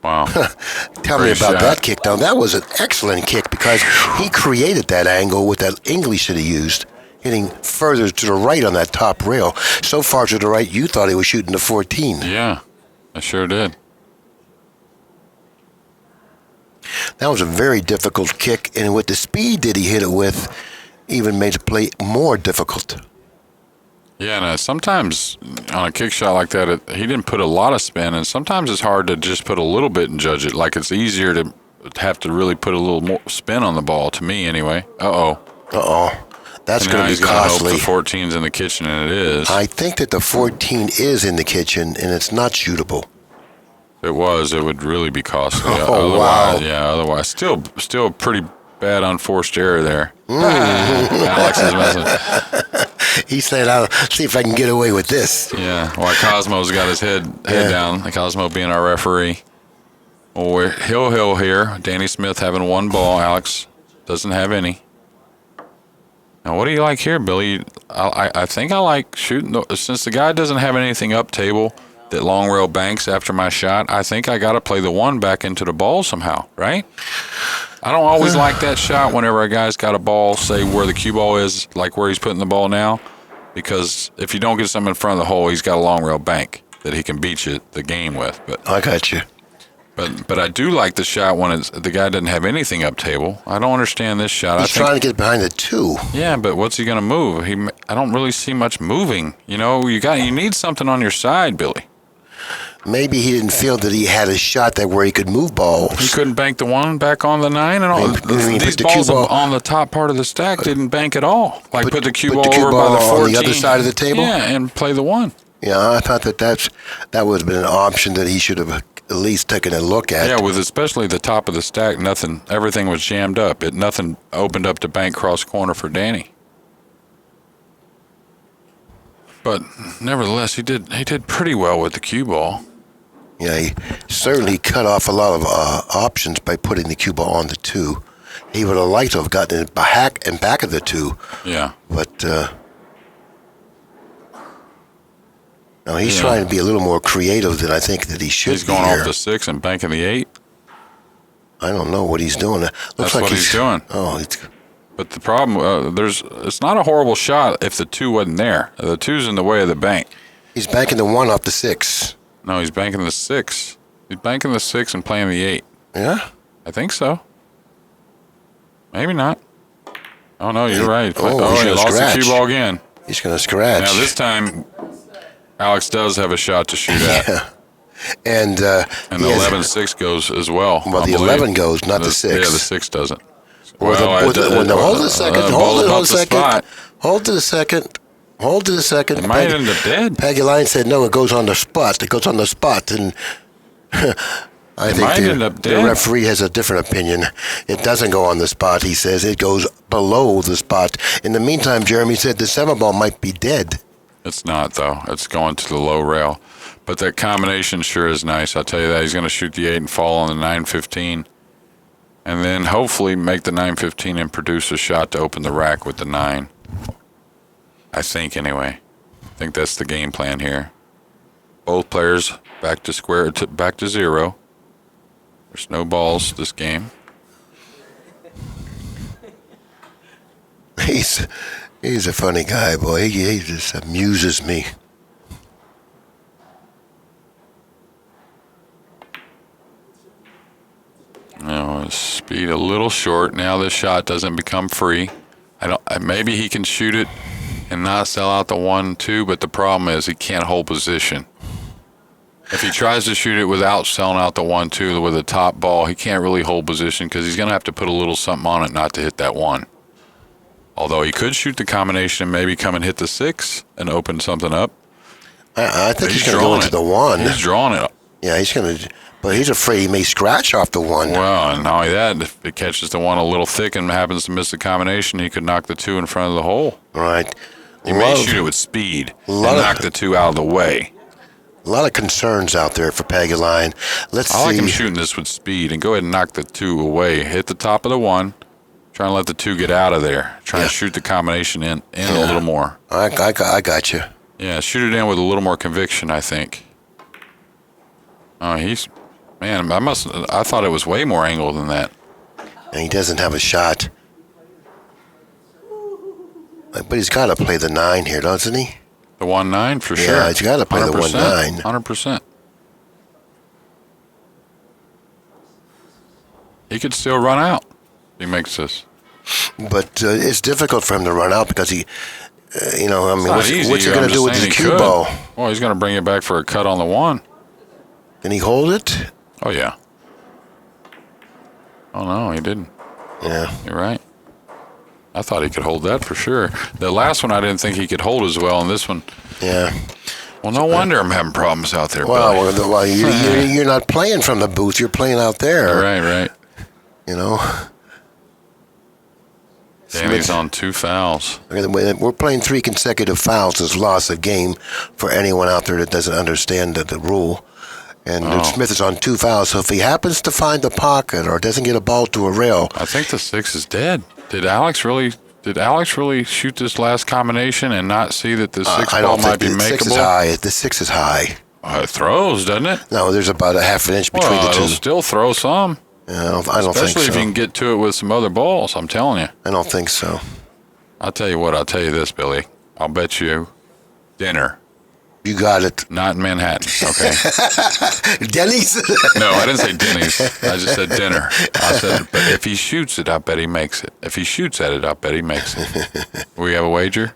Wow. Tell me about that kick, though. That was an excellent kick because he created that angle with that English that he used, hitting further to the right on that top rail. So far to the right, you thought he was shooting the 14. Yeah, I sure did. That was a very difficult kick, and with the speed that he hit it with, even made the play more difficult. Yeah, and sometimes on a kick shot like that, he didn't put a lot of spin, and sometimes it's hard to just put a little bit and judge it. Like it's easier to have to really put a little more spin on the ball, to me anyway. That's going to be costly. Hope the 14's in the kitchen, and it is. I think that the 14 is in the kitchen, and it's not shootable. If it was, it would really be costly. Wow. Yeah, otherwise, still pretty bad unforced error there. Alex is messing. He said, "I'll see if I can get away with this." Yeah, while Cosmo's got his head down. Cosmo being our referee. Well, we're hill here. Danny Smith having one ball. Alex doesn't have any. Now, what do you like here, Billy? I think I like shooting. Since the guy doesn't have anything up table that long rail banks after my shot, I think I got to play the one back into the ball somehow, right? I don't always like that shot whenever a guy's got a ball, say where the cue ball is, like where he's putting the ball now, because if you don't get something in front of the hole, he's got a long rail bank that he can beat you the game with. But I got you. But I do like the shot when the guy doesn't have anything up table. I don't understand this shot. He's trying to get behind the 2. Yeah, but what's he going to move? I don't really see much moving. You know, you need something on your side, Billy. Maybe he didn't feel that he had a shot that where he could move balls. He couldn't bank the one back on the 9 and all. These balls on the top part of the stack didn't bank at all. Like put the cue ball over by the 14 on the other side of the table. Yeah, and play the one. Yeah, I thought that would have been an option that he should have at least taken a look at. Yeah, with especially the top of the stack, everything was jammed up. Nothing opened up to bank cross corner for Danny. But nevertheless, he did pretty well with the cue ball. Yeah, he certainly cut off a lot of options by putting the cue ball on the 2. He would have liked to have gotten it back of the 2. Yeah. But no, he's trying to be a little more creative than I think that he should be. He's going off the 6 and banking the 8. I don't know what he's doing. That's what he's doing. Oh, but the problem, it's not a horrible shot if the 2 wasn't there. The 2's in the way of the bank. He's banking the 1 off the 6. No, he's banking the 6. He's banking the 6 and playing the 8. Yeah? I think so. Maybe not. Oh, no, you're right. He He lost the cue ball again. He's going to scratch. Now, this time, Alex does have a shot to shoot at. Yeah. And the 11-6 goes as well. Well, the 11 goes, not the 6. Yeah, the 6 doesn't. Hold it a second. Hold to the second. Hold to the second. It might end up dead. PAGULAYAN said, no, it goes on the spot. It goes on the spot. And I think the referee has a different opinion. It doesn't go on the spot, he says. It goes below the spot. In the meantime, Jeremy said the 7 ball might be dead. It's not, though. It's going to the low rail. But that combination sure is nice. I'll tell you that. He's going to shoot the 8 and fall on the 9-15. And then hopefully make the 9-15 and produce a shot to open the rack with the 9. I think, anyway. I think that's the game plan here. Both players back to 0. There's no balls this game. He's a funny guy, boy. He just amuses me. His speed a little short. Now this shot doesn't become free. Maybe he can shoot it and not sell out the 1-2, but the problem is he can't hold position. If he tries to shoot it without selling out the 1-2 with a top ball, he can't really hold position because he's going to have to put a little something on it not to hit that 1. Although he could shoot the combination and maybe come and hit the 6 and open something up. I think he's going to go into the 1. He's drawing it. Yeah, he's going to But he's afraid he may scratch off the 1. Well, and not only that, if it catches the 1 a little thick and happens to miss the combination, he could knock the 2 in front of the hole. Right. He may shoot it with speed and knock the 2 out of the way. A lot of concerns out there for Pagulayan. Let's see. I like him shooting this with speed and go ahead and knock the 2 away. Hit the top of the 1. Try and let the 2 get out of there. Try and shoot the combination in a little more. I got you. Yeah, shoot it in with a little more conviction, I think. Oh, man, I thought it was way more angle than that. And he doesn't have a shot. But he's got to play the 9 here, doesn't he? The 1-9 for sure. Yeah, he's got to play the 1-9. 100%. He could still run out. He makes this. But it's difficult for him to run out because he, what's he going to do with his cue could. ball? Well, he's going to bring it back for a cut on the 1. Can he hold it? Oh, yeah. Oh, no, he didn't. Yeah. You're right. I thought he could hold that for sure. The last one I didn't think he could hold as well, and this one... Yeah. Well, no wonder I'm having problems out there, Well, you're not playing from the booth. You're playing out there. Right. Danny's on 2 fouls. We're playing 3 consecutive fouls as loss of game for anyone out there that doesn't understand the rule. And Smith is on 2 fouls, so if he happens to find the pocket or doesn't get a ball to a rail... I think the 6 is dead. Did Alex really shoot this last combination and not see that the 6 ball might be makeable? The 6 is high. It throws, doesn't it? No, there's about a half an inch between the 2. It'll still throw some. Yeah, I don't think so. Especially if you can get to it with some other balls, I'm telling you. I don't think so. I'll tell you what, I'll tell you this, Billy. I'll bet you dinner. You got it. Not in Manhattan, okay? Denny's? No, I didn't say Denny's. I just said dinner. I said, but if he shoots it, I bet he makes it. If he shoots at it, I bet he makes it. We have a wager?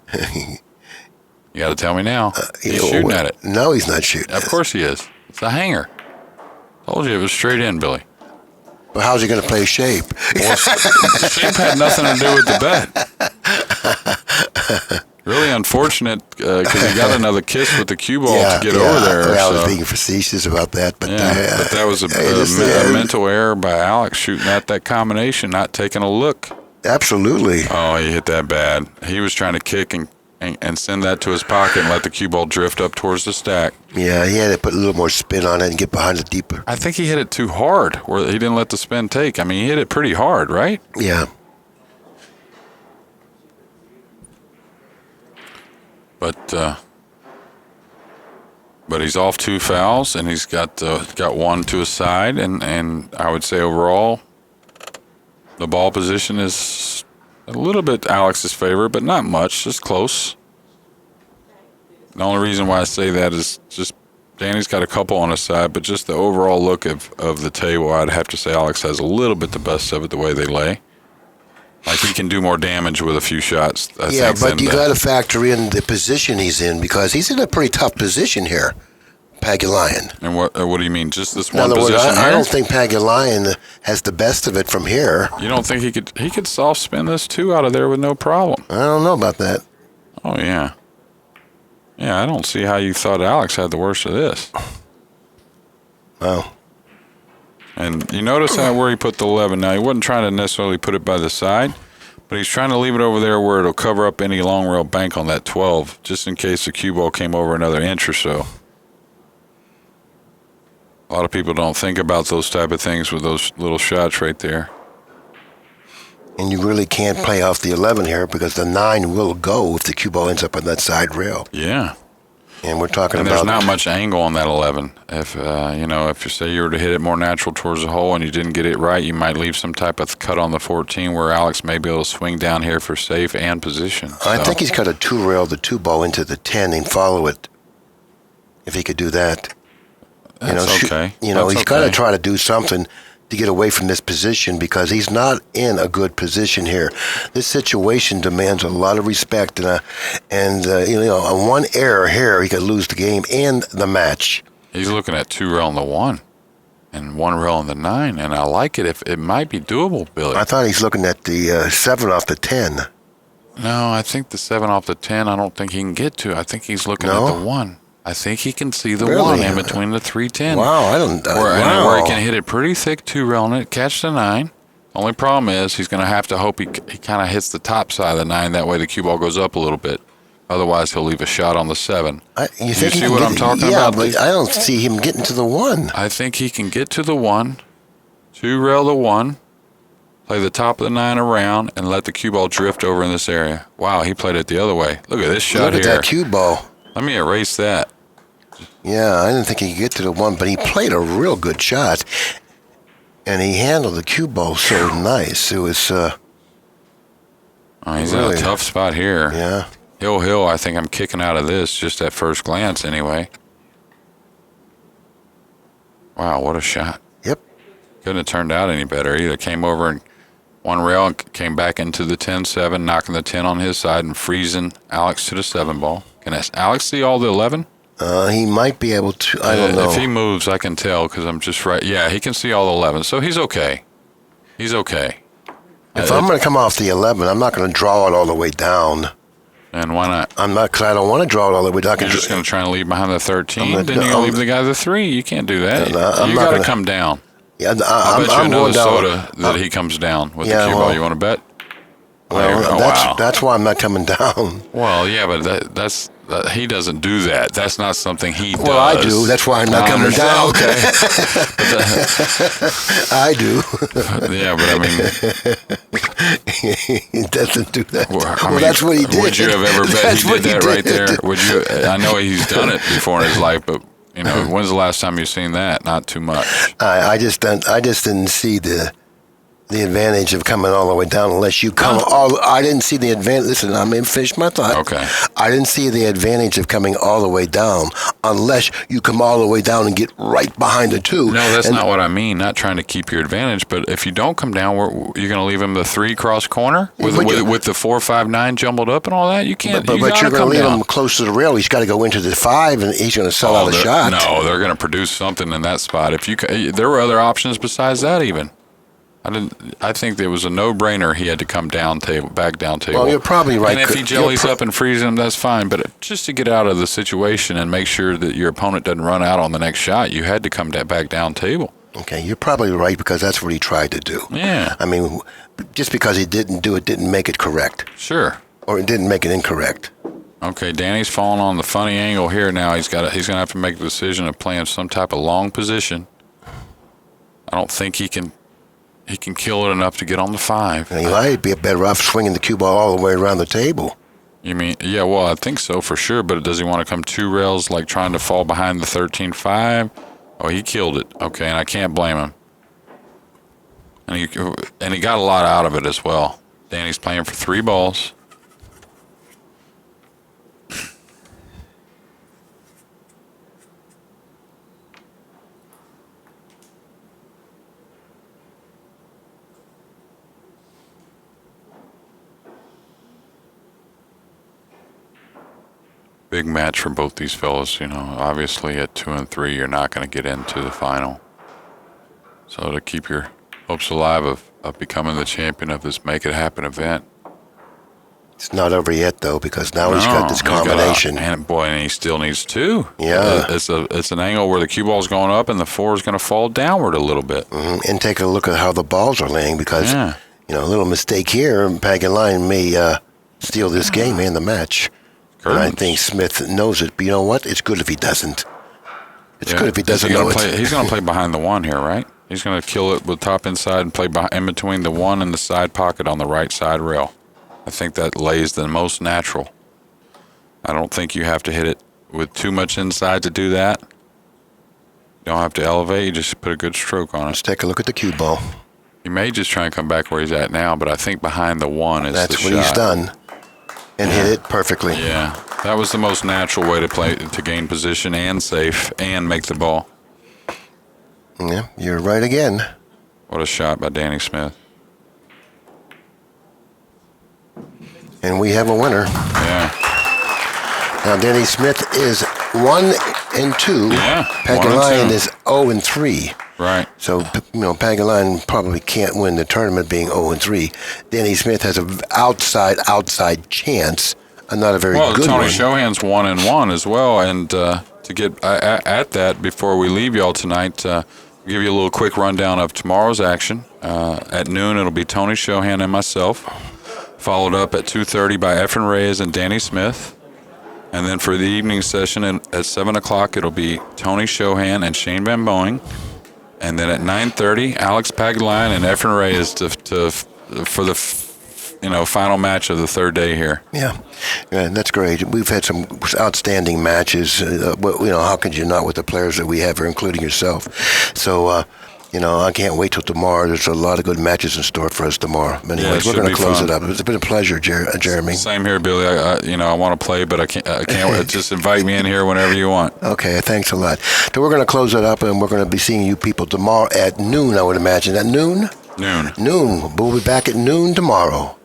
You got to tell me now. He's shooting at it. No, he's not shooting. Of course he is. It's a hanger. Told you it was straight in, Billy. But how's he going to play shape? Well, shape had nothing to do with the bet. Really unfortunate because he got another kiss with the cue ball to get over there. I was being facetious about that. But that was a mental error by Alex shooting at that combination, not taking a look. Absolutely. Oh, he hit that bad. He was trying to kick and send that to his pocket and let the cue ball drift up towards the stack. Yeah, he had to put a little more spin on it and get behind it deeper. I think he hit it too hard where he didn't let the spin take. I mean, he hit it pretty hard, right? Yeah. But he's off 2 fouls, and he's got 1 to his side, and I would say overall, the ball position is a little bit Alex's favor, but not much, just close. The only reason why I say that is just Danny's got a couple on his side, but just the overall look of the table, I'd have to say Alex has a little bit the best of it the way they lay. Like he can do more damage with a few shots. I think, but you got to factor in the position he's in because he's in a pretty tough position here, Pagulayan. And what do you mean? Just this one position? Words, I don't think Pagulayan has the best of it from here. You don't think he could soft spin this 2 out of there with no problem? I don't know about that. Oh yeah. Yeah, I don't see how you thought Alex had the worst of this. Wow. And you notice where he put the 11. Now, he wasn't trying to necessarily put it by the side, but he's trying to leave it over there where it'll cover up any long rail bank on that 12, just in case the cue ball came over another inch or so. A lot of people don't think about those type of things with those little shots right there. And you really can't play off the 11 here because the 9 will go if the cue ball ends up on that side rail. Yeah. And we're talking about... there's not much angle on that 11. If, if you say you were to hit it more natural towards the hole and you didn't get it right, you might leave some type of cut on the 14 where Alex may be able to swing down here for safe and position. I think he's got a 2 rail the 2 ball into the 10 and follow it. If he could do that. That's okay. He's got to try to do something to get away from this position because he's not in a good position here. This situation demands a lot of respect, and one error here, he could lose the game and the match. He's looking at 2 rail on the 1 and 1 rail on the 9, and I like it. If it might be doable, Billy. I thought he's looking at the 7 off the 10. No, I think the 7 off the 10, I don't think he can get to. I think he's looking at the 1. I think he can see the Really? 1 in between the 310. Wow, I don't. Where he can hit it pretty thick 2-rail on it, catch the 9. Only problem is he's going to have to hope he kind of hits the top side of the 9. That way the cue ball goes up a little bit. Otherwise, he'll leave a shot on the 7. You see what I'm talking about? Yeah, but I don't see him getting to the 1. I think he can get to the 1, 2-rail the 1, play the top of the 9 around, and let the cue ball drift over in this area. Wow, he played it the other way. Look at this shot here. Look at that cue ball. Let me erase that. Yeah, I didn't think he could get to the 1, but he played a real good shot. And he handled the cue ball so nice. It was. He's really, in a tough spot here. Yeah. Hill, I think I'm kicking out of this just at first glance anyway. Wow, what a shot. Yep. Couldn't have turned out any better either. Came over and 1 rail and came back into the 10-7, knocking the 10 on his side and freezing Alex to the 7 ball. Can Alex see all the 11? He might be able to. I don't know. If he moves, I can tell because I'm just right. Yeah, he can see all the 11, so he's okay. He's okay. If I'm going to come off the 11, I'm not going to draw it all the way down. And why not? I'm not, because I don't want to draw it all the way down. You're just going to try and leave behind the 13? Then you're going to leave the guy the 3. You can't do that. You got to come down. Yeah, I'll bet you another down. soda that he comes down with the cue ball. You want to bet? Well, that's why I'm not coming down. Well, yeah, but that's he doesn't do that. That's not something he does. Well, I do. That's why I'm not coming down. Okay. I do. Yeah, but I mean, he doesn't do that. Well, that's what he did. Would you have ever bet he did that right there? Would you? I know he's done it before in his life, but when's the last time you've seen that? Not too much. I just didn't see the advantage of coming all the way down unless you come all. I didn't see the advantage. Listen, I may finish my thought. Okay. I didn't see the advantage of coming all the way down unless you come all the way down and get right behind the 2. No, that's not what I mean. Not trying to keep your advantage, but if you don't come down, you're going to leave him the 3 cross corner with the 4, 5, 9 jumbled up and all that. You can't. But you're going to leave him close to the rail. He's got to go into the 5, and he's going to sell out a shot. No, they're going to produce something in that spot. There were other options besides that even. I think there was a no-brainer. He had to come back down table. Well, you're probably right. And if he jellies up and freezes him, that's fine. But just to get out of the situation and make sure that your opponent doesn't run out on the next shot, you had to come back down table. Okay, you're probably right because that's what he tried to do. Yeah. I mean, just because he didn't do it didn't make it correct. Sure. Or it didn't make it incorrect. Okay, Danny's falling on the funny angle here now. He's going to have to make the decision of playing some type of long position. I don't think he can kill it enough to get on the 5. And he might be better off swinging the cue ball all the way around the table. You mean, yeah, well, I think so for sure, but does he want to come 2 rails like trying to fall behind the 13-5? Oh, he killed it. Okay, and I can't blame him. And he got a lot out of it as well. Danny's playing for 3 balls. Big match for both these fellas, Obviously, at 2 and 3, you're not going to get into the final. So to keep your hopes alive of becoming the champion of this Make-It-Happen event. It's not over yet, though, because now he's got this combination. And he still needs 2. Yeah. It's an angle where the cue ball's going up and the 4 is going to fall downward a little bit. Mm-hmm. And take a look at how the balls are laying because, a little mistake here, PAGULAYAN may steal this game and the match. And I think Smith knows it, but you know what? It's good if he doesn't. It's good if he doesn't know it. He's going to play behind the 1 here, right? He's going to kill it with top inside and play in between the 1 and the side pocket on the right side rail. I think that lays the most natural. I don't think you have to hit it with too much inside to do that. You don't have to elevate. You just put a good stroke on it. Let's take a look at the cue ball. He may just try and come back where he's at now, but I think behind the 1 is the shot. That's what he's done. And hit it perfectly. Yeah, that was the most natural way to play to gain position and safe and make the ball. Yeah, you're right again. What a shot by Danny Smith. And we have a winner. Yeah. Now Danny Smith is 1 and 2. Yeah. PAGULAYAN is 0 and 3. Right. So, PAGULAYAN probably can't win the tournament being 0 and 3. Danny Smith has an outside chance, and not a very good one. Tony Shohan's 1 and 1 as well, and to get at that before we leave y'all tonight, give you a little quick rundown of tomorrow's action. At noon, it'll be Tony Shohan and myself, followed up at 2:30 by Efren Reyes and Danny Smith. And then for the evening session at 7 o'clock, it'll be Tony Shohan and Shane Van Boeing. And then at 9:30, Alex Pagulayan and Efren Reyes for the final match of the third day here. Yeah, that's great. We've had some outstanding matches. How could you not with the players that we have here, including yourself? So, I can't wait till tomorrow. There's a lot of good matches in store for us tomorrow. Anyways, we're going to close it up. It's been a pleasure, Jeremy. Same here, Billy. I want to play, but I can't. Just invite me in here whenever you want. Okay, thanks a lot. So we're going to close it up, and we're going to be seeing you people tomorrow at noon, I would imagine. At noon? Noon. We'll be back at noon tomorrow.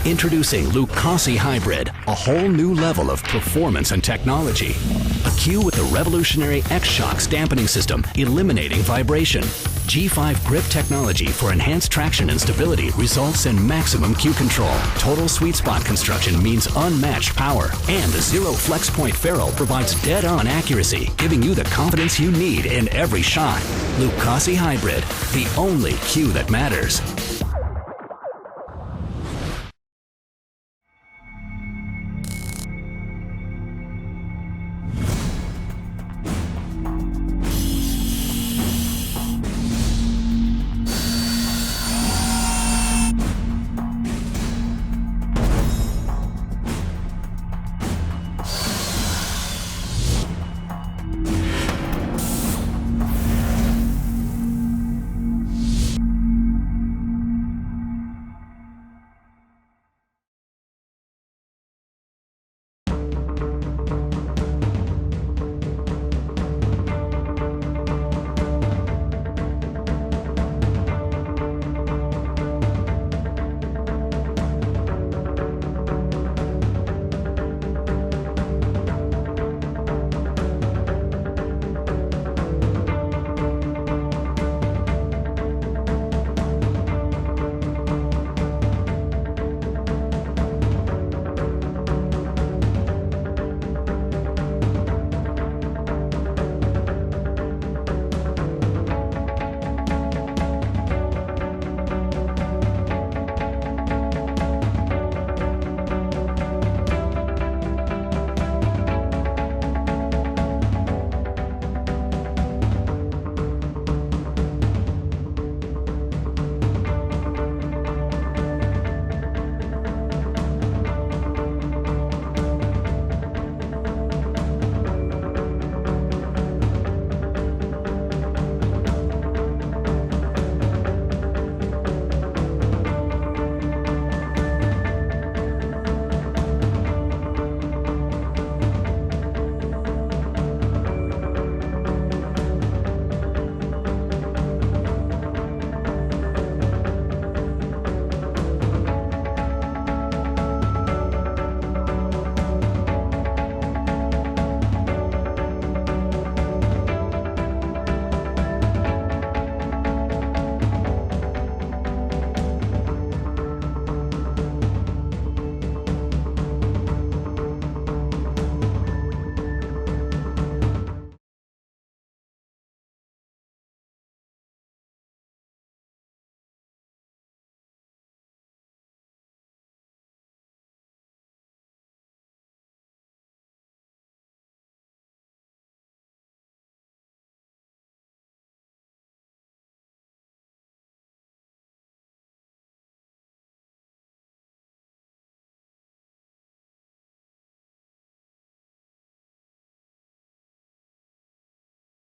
Introducing Lucasi Hybrid, a whole new level of performance and technology. A cue with the revolutionary X-Shocks dampening system, eliminating vibration. G5 grip technology for enhanced traction and stability results in maximum cue control. Total sweet spot construction means unmatched power. And the Zero Flex Point ferrule provides dead-on accuracy, giving you the confidence you need in every shot. Lucasi Hybrid, the only cue that matters.